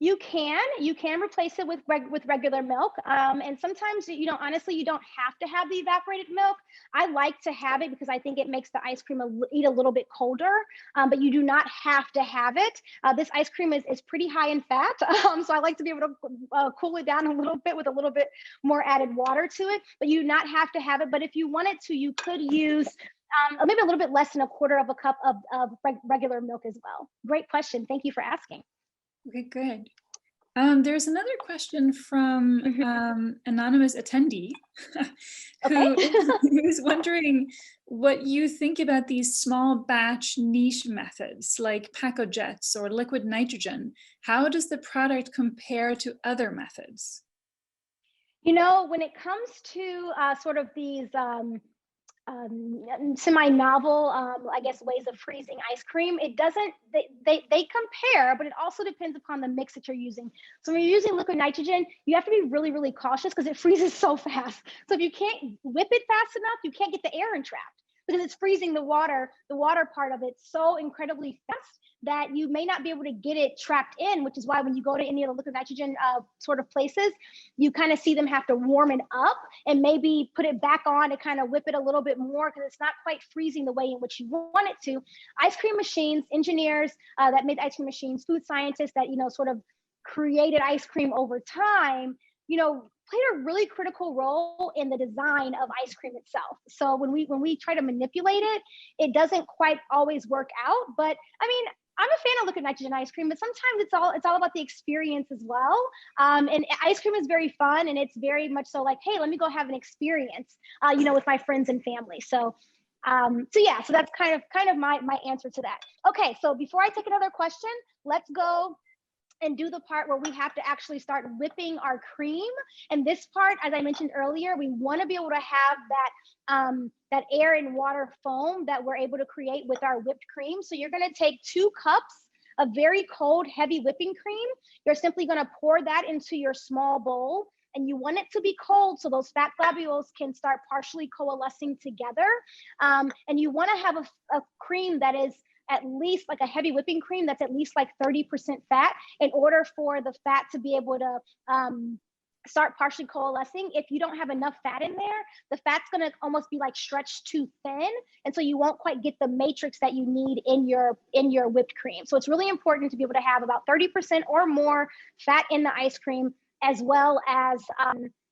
C: You can replace it with regular milk. And sometimes, honestly, you don't have to have the evaporated milk. I like to have it because I think it makes the ice cream eat a little bit colder, but you do not have to have it. This ice cream is pretty high in fat. So I like to be able to cool it down a little bit with a little bit more added water to it, but you do not have to have it. But if you wanted to, you could use maybe a little bit less than 1/4 cup of regular milk as well. Great question. Thank you for asking.
A: Okay, good. There's another question from anonymous attendee who is wondering what you think about these small batch niche methods like Pacojets or liquid nitrogen. How does the product compare to other methods?
C: When it comes to sort of these semi-novel, I guess, ways of freezing ice cream, it doesn't, they compare, but it also depends upon the mix that you're using. So when you're using liquid nitrogen, you have to be really, really cautious because it freezes so fast. So if you can't whip it fast enough, you can't get the air entrapped because it's freezing the water part of it so incredibly fast that you may not be able to get it trapped in, which is why when you go to any of the liquid nitrogen sort of places, you kind of see them have to warm it up and maybe put it back on to kind of whip it a little bit more because it's not quite freezing the way in which you want it to. Ice cream machines, engineers that made ice cream machines, food scientists that, sort of created ice cream over time, played a really critical role in the design of ice cream itself. So when we try to manipulate it, it doesn't quite always work out. But I mean, I'm a fan of liquid nitrogen ice cream, but sometimes it's all about the experience as well. And ice cream is very fun, and it's very much so like, hey, let me go have an experience, with my friends and family. So that's kind of my answer to that. Okay, so before I take another question, let's go and do the part where we have to actually start whipping our cream. And this part, as I mentioned earlier, we want to be able to have that air and water foam that we're able to create with our whipped cream. So you're going to take 2 cups of very cold, heavy whipping cream. You're simply going to pour that into your small bowl. And you want it to be cold so those fat globules can start partially coalescing together. And you want to have a cream that is at least like a heavy whipping cream that's at least like 30% fat in order for the fat to be able to start partially coalescing. If you don't have enough fat in there, the fat's going to almost be like stretched too thin. And so you won't quite get the matrix that you need in your whipped cream. So it's really important to be able to have about 30% or more fat in the ice cream, as well as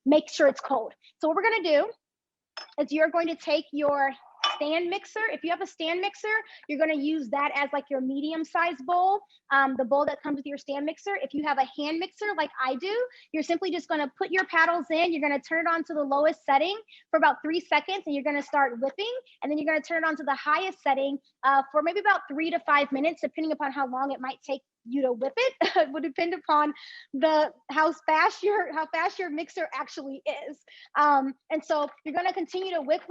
C: make sure it's cold. So what we're going to do is you're going to take your stand mixer. If you have a stand mixer, you're going to use that as like your medium-sized bowl, the bowl that comes with your stand mixer. If you have a hand mixer like I do, you're simply just going to put your paddles in. You're going to turn it on to the lowest setting for about 3 seconds, and you're going to start whipping. And then you're going to turn it on to the highest setting for maybe about 3 to 5 minutes, depending upon how long it might take you to whip it. It would depend upon how fast your mixer actually is. And so you're going to continue to whip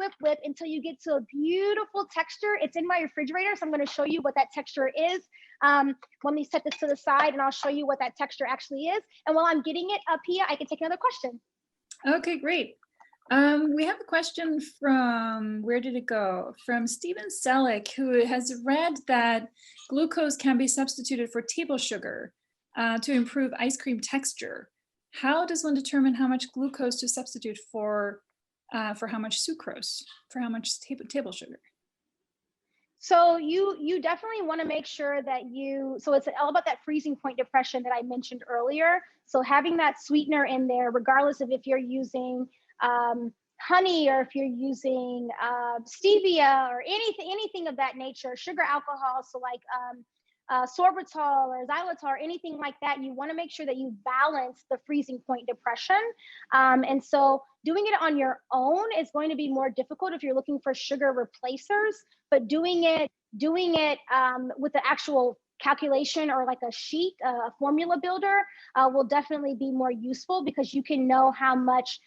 C: until you get to a beautiful texture. It's in my refrigerator, so I'm going to show you what that texture is. Let me set this to the side and I'll show you what that texture actually is. And while I'm getting it up here, I can take another question.
A: Okay, great. We have a question from, where did it go? From Stephen Selleck, who has read that glucose can be substituted for table sugar to improve ice cream texture. How does one determine how much glucose to substitute for how much sucrose, for how much table sugar?
C: So you definitely want to make sure that so it's all about that freezing point depression that I mentioned earlier. So having that sweetener in there, regardless of if you're using honey or if you're using stevia or anything of that nature, sugar alcohol, so like sorbitol or xylitol or anything like that, you want to make sure that you balance the freezing point depression. And so doing it on your own is going to be more difficult if you're looking for sugar replacers, but doing it with the actual calculation or like a sheet, a formula builder will definitely be more useful because you can know how much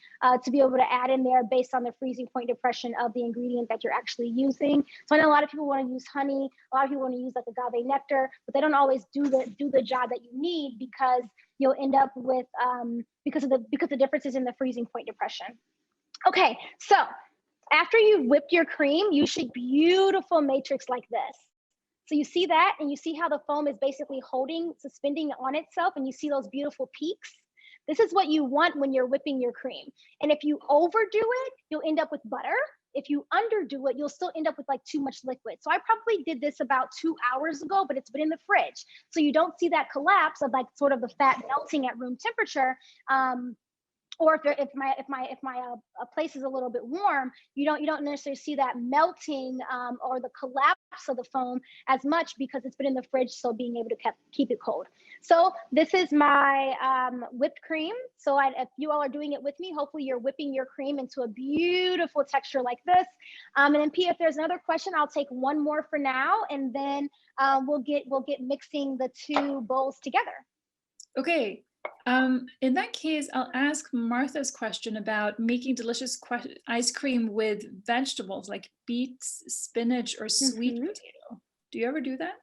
C: to be able to add in there based on the freezing point depression of the ingredient that you're actually using. So I know a lot of people want to use honey, a lot of people want to use like agave nectar, but they don't always do the job that you need because you'll end up with because the differences in the freezing point depression. Okay, so after you've whipped your cream, you should beautiful matrix like this. So you see that, and you see how the foam is basically suspending on itself, and you see those beautiful peaks. This is what you want when you're whipping your cream. And if you overdo it, you'll end up with butter. If you underdo it, you'll still end up with like too much liquid. So I probably did this about 2 hours ago, but it's been in the fridge. So you don't see that collapse of like sort of the fat melting at room temperature. Or if my place is a little bit warm, you don't necessarily see that melting or the collapse of the foam as much because it's been in the fridge, so being able to keep it cold. So this is my whipped cream. So if you all are doing it with me, hopefully you're whipping your cream into a beautiful texture like this. And then P, if there's another question, I'll take one more for now, and then we'll get mixing the two bowls together.
A: Okay. In that case, I'll ask Martha's question about making delicious ice cream with vegetables like beets, spinach, or sweet potato. Do you ever do that?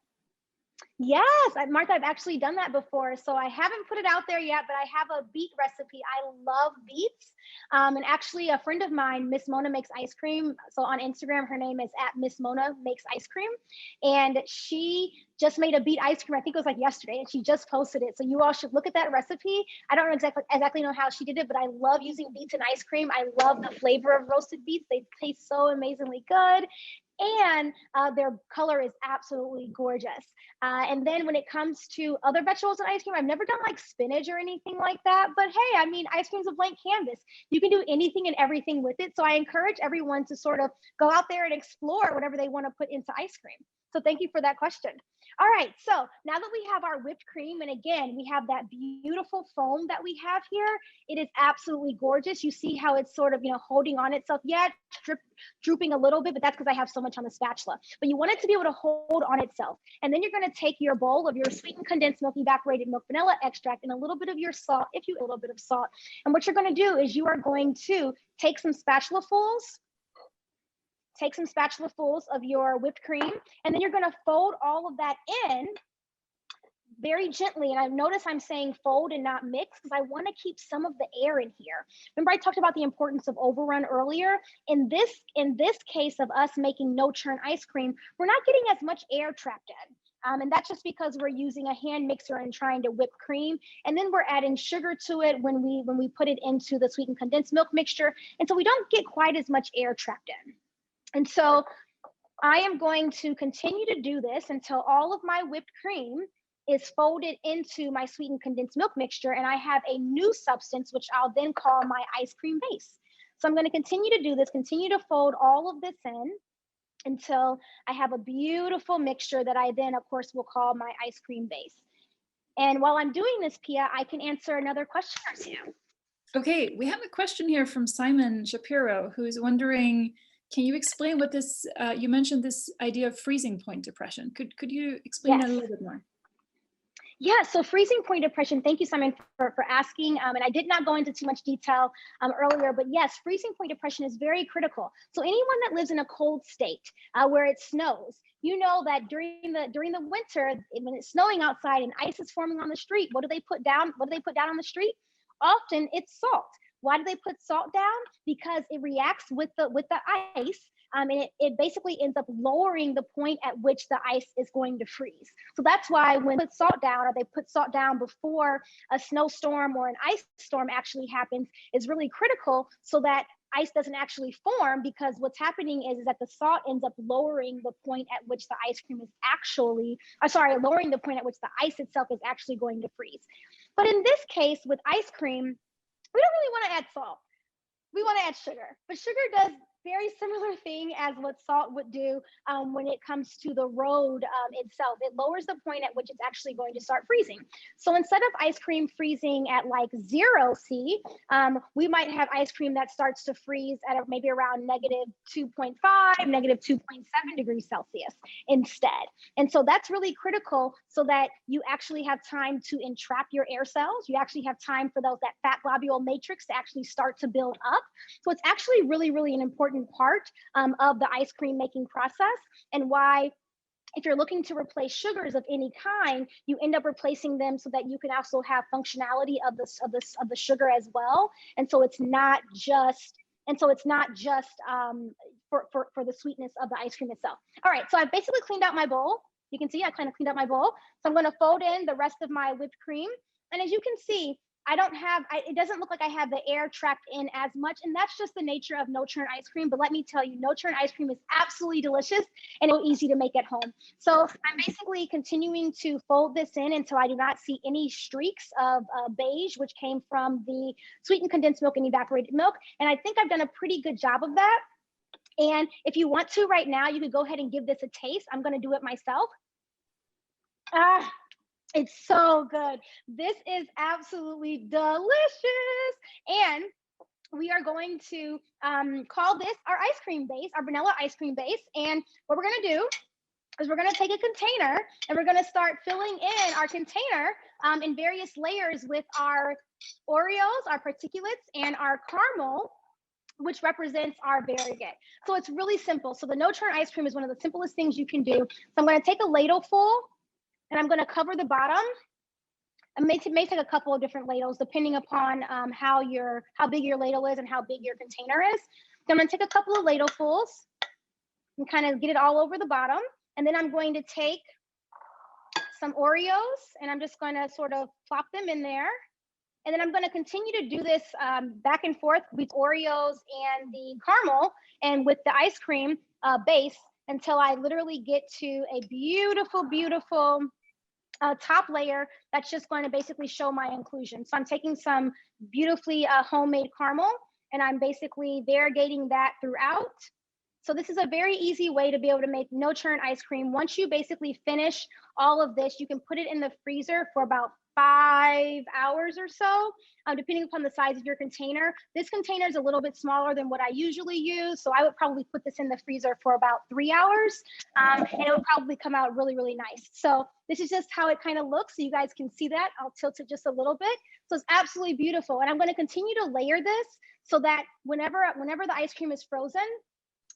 C: Yes, Martha, I've actually done that before. So I haven't put it out there yet, but I have a beet recipe. I love beets. And actually a friend of mine, Miss Mona Makes Ice Cream. So on Instagram, her name is @MissMonaMakesIceCream. And she just made a beet ice cream. I think it was like yesterday, and she just posted it. So you all should look at that recipe. I don't exactly know how she did it, but I love using beets in ice cream. I love the flavor of roasted beets. They taste so amazingly good. And their color is absolutely gorgeous. And then when it comes to other vegetables in ice cream, I've never done like spinach or anything like that. But hey, I mean, ice cream's a blank canvas. You can do anything and everything with it. So I encourage everyone to sort of go out there and explore whatever they want to put into ice cream. So thank you for that question. All right, so now that we have our whipped cream, and again, we have that beautiful foam that we have here, it is absolutely gorgeous. You see how it's sort of, holding on itself. Yeah, it's drooping a little bit, but that's because I have so much on the spatula. But you want it to be able to hold on itself. And then you're going to take your bowl of your sweetened condensed milk, evaporated milk, vanilla extract, and a little bit of your salt, a little bit of salt. And what you're going to do is you are going to take some spatulafuls of your whipped cream, and then you're going to fold all of that in very gently. And I notice I'm saying fold and not mix because I want to keep some of the air in here. Remember I talked about the importance of overrun earlier? In this case of us making no churn ice cream, we're not getting as much air trapped in. And that's just because we're using a hand mixer and trying to whip cream. And then we're adding sugar to it when we put it into the sweetened condensed milk mixture. And so we don't get quite as much air trapped in. And so I am going to continue to do this until all of my whipped cream is folded into my sweetened condensed milk mixture, and I have a new substance, which I'll then call my ice cream base. So I'm going to continue to do this, continue to fold all of this in until I have a beautiful mixture that I then, of course, will call my ice cream base. And while I'm doing this, Pia, I can answer another question or two.
A: Okay, we have a question here from Simon Shapiro, who's wondering, can you explain what this, you mentioned this idea of freezing point depression. Could you explain that a little bit more?
C: Yeah, so freezing point depression, thank you, Simon, for asking. And I did not go into too much detail earlier, but yes, freezing point depression is very critical. So anyone that lives in a cold state where it snows, you know that during the winter, when it's snowing outside and ice is forming on the street, what do they put down? On the street? Often it's salt. Why do they put salt down? Because it reacts with the ice. And it basically ends up lowering the point at which the ice is going to freeze. So that's why when they put salt down, or they put salt down before a snowstorm or an ice storm actually happens, is really critical so that ice doesn't actually form, because what's happening is that the salt ends up lowering the point at which the ice cream is actually, lowering the point at which the ice itself is actually going to freeze. But in this case, with ice cream, we don't really want to add salt. We want to add sugar, but sugar does very similar thing as what salt would do when it comes to the road itself. It lowers the point at which it's actually going to start freezing. So instead of ice cream freezing at like 0 C, we might have ice cream that starts to freeze at maybe around -2.5, -2.7 degrees Celsius instead. And so that's really critical so that you actually have time to entrap your air cells. You actually have time for that fat globule matrix to actually start to build up. So it's actually really, really an important part of the ice cream making process, and why if you're looking to replace sugars of any kind, you end up replacing them so that you can also have functionality of the sugar as well. And so it's not just for the sweetness of the ice cream itself. All right, so I've basically cleaned out my bowl. You can see I kind of cleaned out my bowl. So I'm going to fold in the rest of my whipped cream. And as you can see, it doesn't look like I have the air trapped in as much, and that's just the nature of no-churn ice cream. But let me tell you, no-churn ice cream is absolutely delicious and so easy to make at home. So I'm basically continuing to fold this in until I do not see any streaks of beige, which came from the sweetened condensed milk and evaporated milk. And I think I've done a pretty good job of that. And if you want to right now, you could go ahead and give this a taste. I'm going to do it myself. It's so good. This is absolutely delicious. And we are going to call this our ice cream base, our vanilla ice cream base. And what we're going to do is we're going to take a container and we're going to start filling in our container in various layers with our Oreos, our particulates, and our caramel, which represents our variegate. So it's really simple. So the no-churn ice cream is one of the simplest things you can do. So I'm going to take a ladle full, and I'm going to cover the bottom. It may take a couple of different ladles depending upon how big your ladle is and how big your container is. So I'm going to take a couple of ladlefuls and kind of get it all over the bottom. And then I'm going to take some Oreos and I'm just going to sort of plop them in there. And then I'm going to continue to do this back and forth with Oreos and the caramel and with the ice cream base until I literally get to a beautiful, beautiful top layer that's just going to basically show my inclusion. So I'm taking some beautifully homemade caramel and I'm basically variegating that throughout. So this is a very easy way to be able to make no-churn ice cream. Once you basically finish all of this, you can put it in the freezer for about 5 hours or so, depending upon the size of your container. This container is a little bit smaller than what I usually use, so I would probably put this in the freezer for about 3 hours, and it would probably come out really, really nice. So this is just how it kind of looks, so you guys can see that. I'll tilt it just a little bit. So it's absolutely beautiful, and I'm going to continue to layer this so that whenever the ice cream is frozen,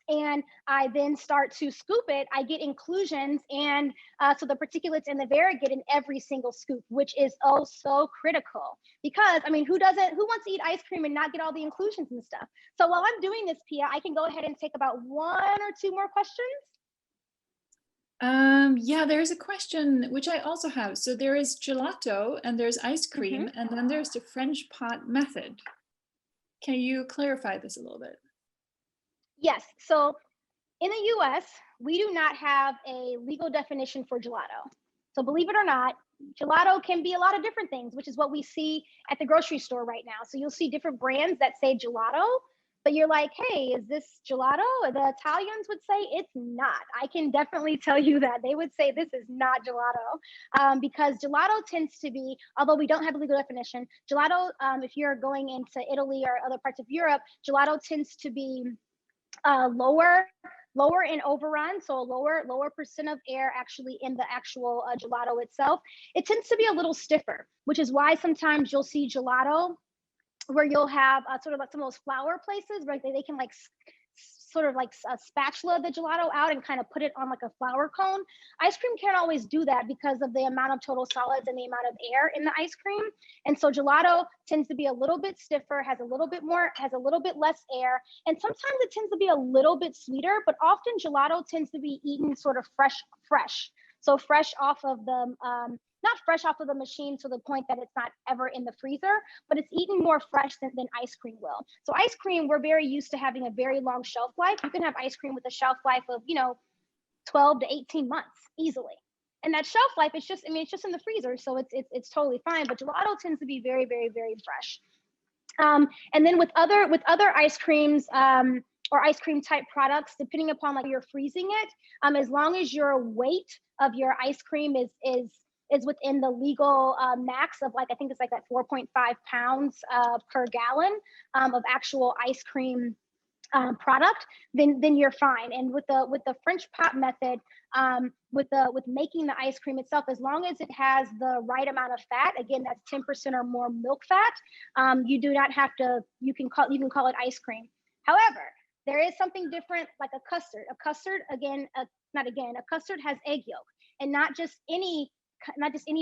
C: and I then start to scoop it, I get inclusions and so the particulates and the variegate in every single scoop, which is oh so critical. Because I mean, who wants to eat ice cream and not get all the inclusions and stuff? So while I'm doing this, Pia, I can go ahead and take about 1 or 2 more questions.
A: Yeah, there's a question which I also have. So there is gelato and there's ice cream, and then there's the French pot method. Can you clarify this a little bit?
C: Yes. So in the US, we do not have a legal definition for gelato. So believe it or not, gelato can be a lot of different things, which is what we see at the grocery store right now. So you'll see different brands that say gelato, but you're like, hey, is this gelato? The Italians would say it's not. I can definitely tell you that. They would say this is not gelato because gelato tends to be, although we don't have a legal definition, gelato, if you're going into Italy or other parts of Europe, gelato tends to be lower in overrun, so a lower percent of air actually in the actual gelato itself. It tends to be a little stiffer, which is why sometimes you'll see gelato where you'll have sort of like some of those flour places where they can like sort of like a spatula the gelato out and kind of put it on like a flour cone. Ice cream can't always do that because of the amount of total solids and the amount of air in the ice cream. And so gelato tends to be a little bit stiffer, has a little bit less air, and sometimes it tends to be a little bit sweeter, but often gelato tends to be eaten sort of fresh. So fresh off of the, not fresh off of the machine to the point that it's not ever in the freezer, but it's eaten more fresh than ice cream will. So ice cream, we're very used to having a very long shelf life. You can have ice cream with a shelf life of, 12 to 18 months easily. And that shelf life, it's just in the freezer, so it's totally fine. But gelato tends to be very, very, very fresh. And then with other ice creams, or ice cream type products, depending upon like you're freezing it, as long as your weight of your ice cream is within the legal max of like, I think it's like that 4.5 pounds per gallon of actual ice cream product, then you're fine. And with the French pot method, with making the ice cream itself, as long as it has the right amount of fat, again, that's 10% or more milk fat, you do not have to, you can call it ice cream. However, there is something different, like a custard. A custard, a custard has egg yolk, and not just any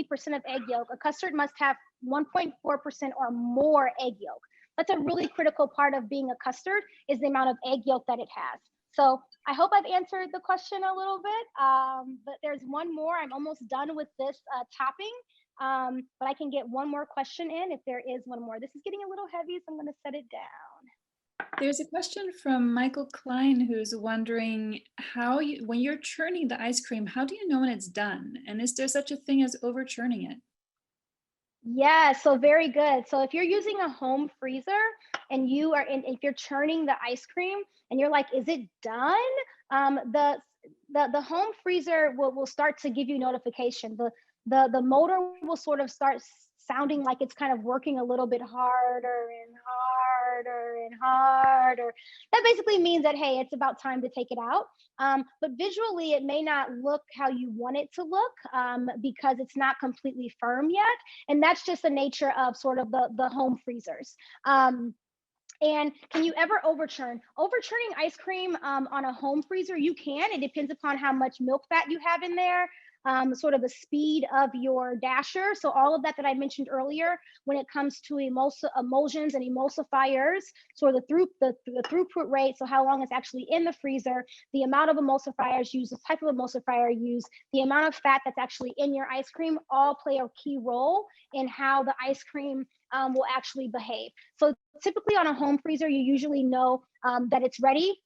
C: percent of egg yolk. A custard must have 1.4% or more egg yolk. That's a really critical part of being a custard, is the amount of egg yolk that it has. So I hope I've answered the question a little bit, but there's one more. I'm almost done with this topping, but I can get one more question in if there is one more. This is getting a little heavy, so I'm going to set it down.
A: There's a question from Michael Klein, who's wondering when you're churning the ice cream, how do you know when it's done? And is there such a thing as over churning it?
C: Yeah, so very good. So if you're using a home freezer and if you're churning the ice cream and you're like, is it done? The home freezer will start to give you notification. The motor will sort of start sounding like it's kind of working a little bit harder and harder and harder. That basically means that, hey, it's about time to take it out. But visually, it may not look how you want it to look because it's not completely firm yet. And that's just the nature of sort of the home freezers. And can you ever overchurn? Overchurning ice cream on a home freezer, you can. It depends upon how much milk fat you have in there. Sort of the speed of your dasher. So all of that I mentioned earlier, when it comes to emulsions and emulsifiers, so the throughput rate, so how long it's actually in the freezer, the amount of emulsifiers used, the type of emulsifier used, the amount of fat that's actually in your ice cream, all play a key role in how the ice cream will actually behave. So typically on a home freezer, you usually know that it's ready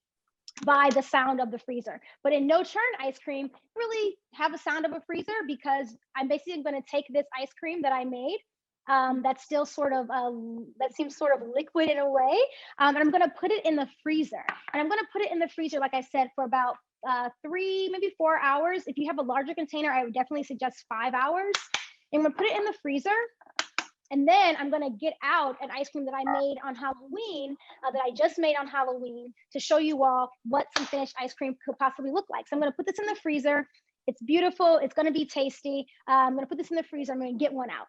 C: by the sound of the freezer. But in no-churn ice cream, really have a sound of a freezer, because I'm basically going to take this ice cream that I made that's still sort of, that seems sort of liquid in a way, and I'm going to put it in the freezer. And I'm going to put it in the freezer, like I said, for about 3, maybe 4 hours. If you have a larger container, I would definitely suggest 5 hours. And I'm going to put it in the freezer. And then I'm going to get out an ice cream that I made on Halloween, that I just made on Halloween, to show you all what some finished ice cream could possibly look like. So I'm going to put this in the freezer. It's beautiful. It's going to be tasty. I'm going to put this in the freezer. I'm going to get one out.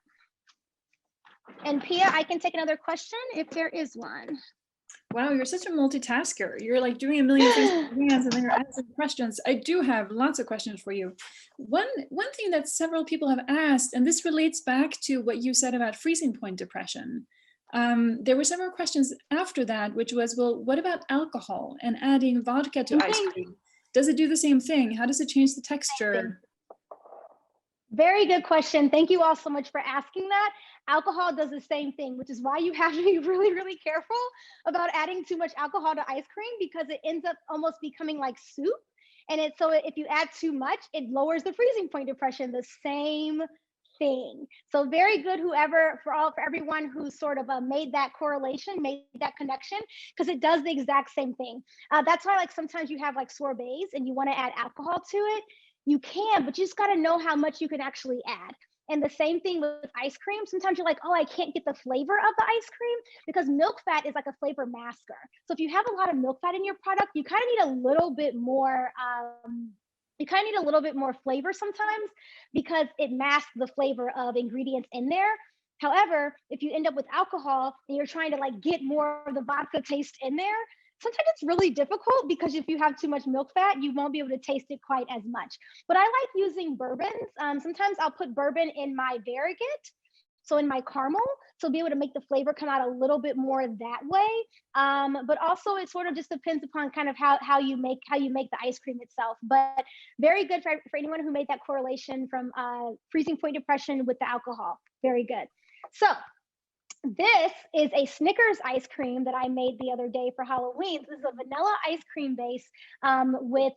C: And Pia, I can take another question if there is one.
A: Wow, you're such a multitasker. You're like doing a million things at once, and then you're asking questions. I do have lots of questions for you. One thing that several people have asked, and this relates back to what you said about freezing point depression. There were several questions after that, which was, well, what about alcohol and adding vodka to ice cream? Does it do the same thing? How does it change the texture?
C: Very good question. Thank you all so much for asking that. Alcohol does the same thing, which is why you have to be really, really careful about adding too much alcohol to ice cream, because it ends up almost becoming like soup. And so if you add too much, it lowers the freezing point depression, the same thing. So very good, for everyone who sort of made that correlation, made that connection, because it does the exact same thing. That's why, like, sometimes you have like sorbets and you want to add alcohol to it. You can, but you just got to know how much you can actually add. And the same thing with ice cream. Sometimes you're like, oh, I can't get the flavor of the ice cream, because milk fat is like a flavor masker. So if you have a lot of milk fat in your product, you kind of need a little bit more, flavor sometimes, because it masks the flavor of ingredients in there. However, if you end up with alcohol and you're trying to like get more of the vodka taste in there, sometimes it's really difficult because if you have too much milk fat, you won't be able to taste it quite as much. But I like using bourbons. Sometimes I'll put bourbon in my variegate, so in my caramel, so be able to make the flavor come out a little bit more that way. But also it sort of just depends upon kind of how you make the ice cream itself. But very good for anyone who made that correlation from freezing point depression with the alcohol. Very good. So this is a Snickers ice cream that I made the other day for Halloween. This is a vanilla ice cream base with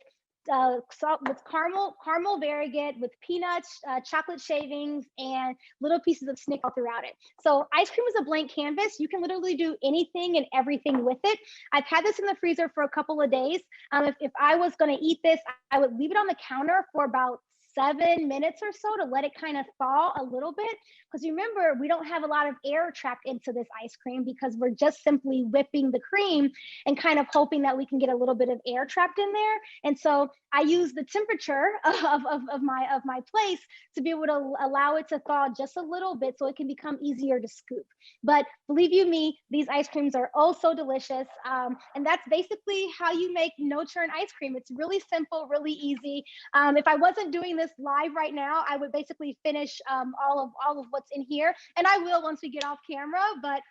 C: caramel variegate with peanuts, chocolate shavings, and little pieces of Snickers all throughout it. So ice cream is a blank canvas. You can literally do anything and everything with it. I've had this in the freezer for a couple of days. If I was going to eat this, I would leave it on the counter for about 7 minutes or so to let it kind of thaw a little bit. Because remember, we don't have a lot of air trapped into this ice cream because we're just simply whipping the cream and kind of hoping that we can get a little bit of air trapped in there. And so I use the temperature of my place to be able to allow it to thaw just a little bit so it can become easier to scoop. But believe you me, these ice creams are oh so delicious. And that's basically how you make no-churn ice cream. It's really simple, really easy. If I wasn't doing this live right now, I would basically finish all of what's in here, and I will once we get off camera. But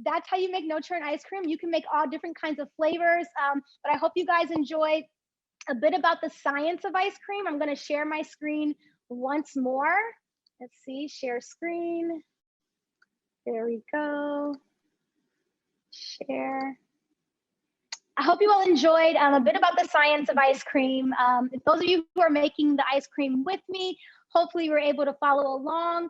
C: that's how you make no-churn ice cream. You can make all different kinds of flavors. But I hope you guys enjoyed a bit about the science of ice cream. I'm going to share my screen once more. Let's see, share screen. There we go. Share. I hope you all enjoyed a bit about the science of ice cream. If those of you who are making the ice cream with me, hopefully you were able to follow along.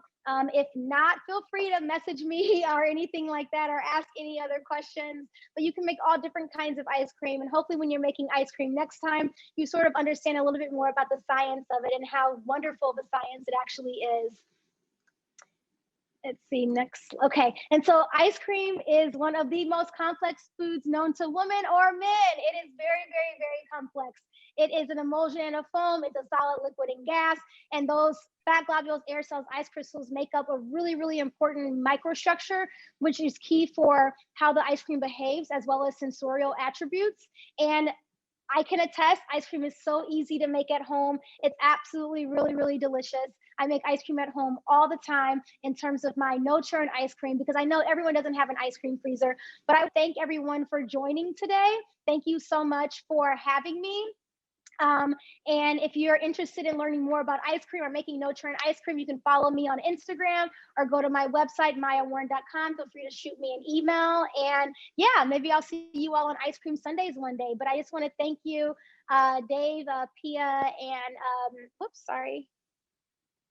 C: If not, feel free to message me or anything like that, or ask any other questions. But you can make all different kinds of ice cream. And hopefully when you're making ice cream next time, you sort of understand a little bit more about the science of it and how wonderful the science it actually is. Let's see, next. Okay, and so ice cream is one of the most complex foods known to women or men. It is very, very, very complex. It is an emulsion and a foam. It's a solid, liquid, and gas. And those fat globules, air cells, ice crystals make up a really, really important microstructure, which is key for how the ice cream behaves, as well as sensorial attributes. And I can attest, ice cream is so easy to make at home. It's absolutely really, really delicious. I make ice cream at home all the time in terms of my no-churn ice cream, because I know everyone doesn't have an ice cream freezer. But I thank everyone for joining today. Thank you so much for having me. And if you're interested in learning more about ice cream or making no-churn ice cream, you can follow me on Instagram or go to my website, mayawarren.com. Feel free to shoot me an email. And yeah, maybe I'll see you all on Ice Cream Sundays one day. But I just want to thank you, Dave, Pia, and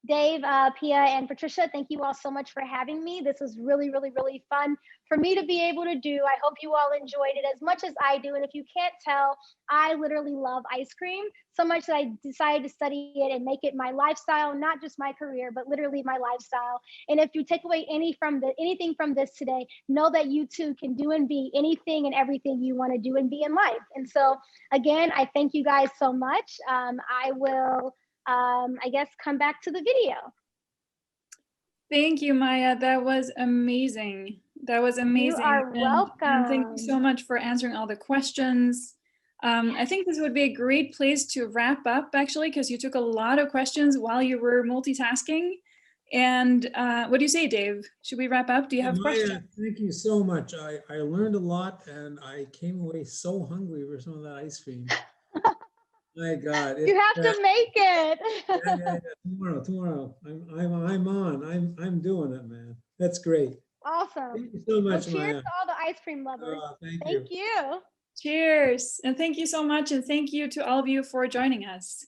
C: Dave, Pia, and Patricia, thank you all so much for having me. This was really, really, really fun for me to be able to do. I hope you all enjoyed it as much as I do. And if you can't tell, I literally love ice cream so much that I decided to study it and make it my lifestyle, not just my career, but literally my lifestyle. And if you take away anything from this today, know that you too can do and be anything and everything you want to do and be in life. And so again, I thank you guys so much. I will I guess come back to the video.
A: Thank you, Maya. That was amazing. That was amazing.
C: You are welcome.
A: And thank you so much for answering all the questions. I think this would be a great place to wrap up, actually, because you took a lot of questions while you were multitasking. And what do you say, Dave? Should we wrap up? Do you have questions?
B: Thank you so much. I learned a lot, and I came away so hungry for some of that ice cream. My God!
C: You have to make it.
B: Yeah. Tomorrow. I'm doing it, man. That's great.
C: Awesome.
B: Thank you so much,
C: well, cheers
B: Maya.
C: to all the ice cream lovers.
B: Thank
C: you.
A: Cheers. And thank you so much. And thank you to all of you for joining us.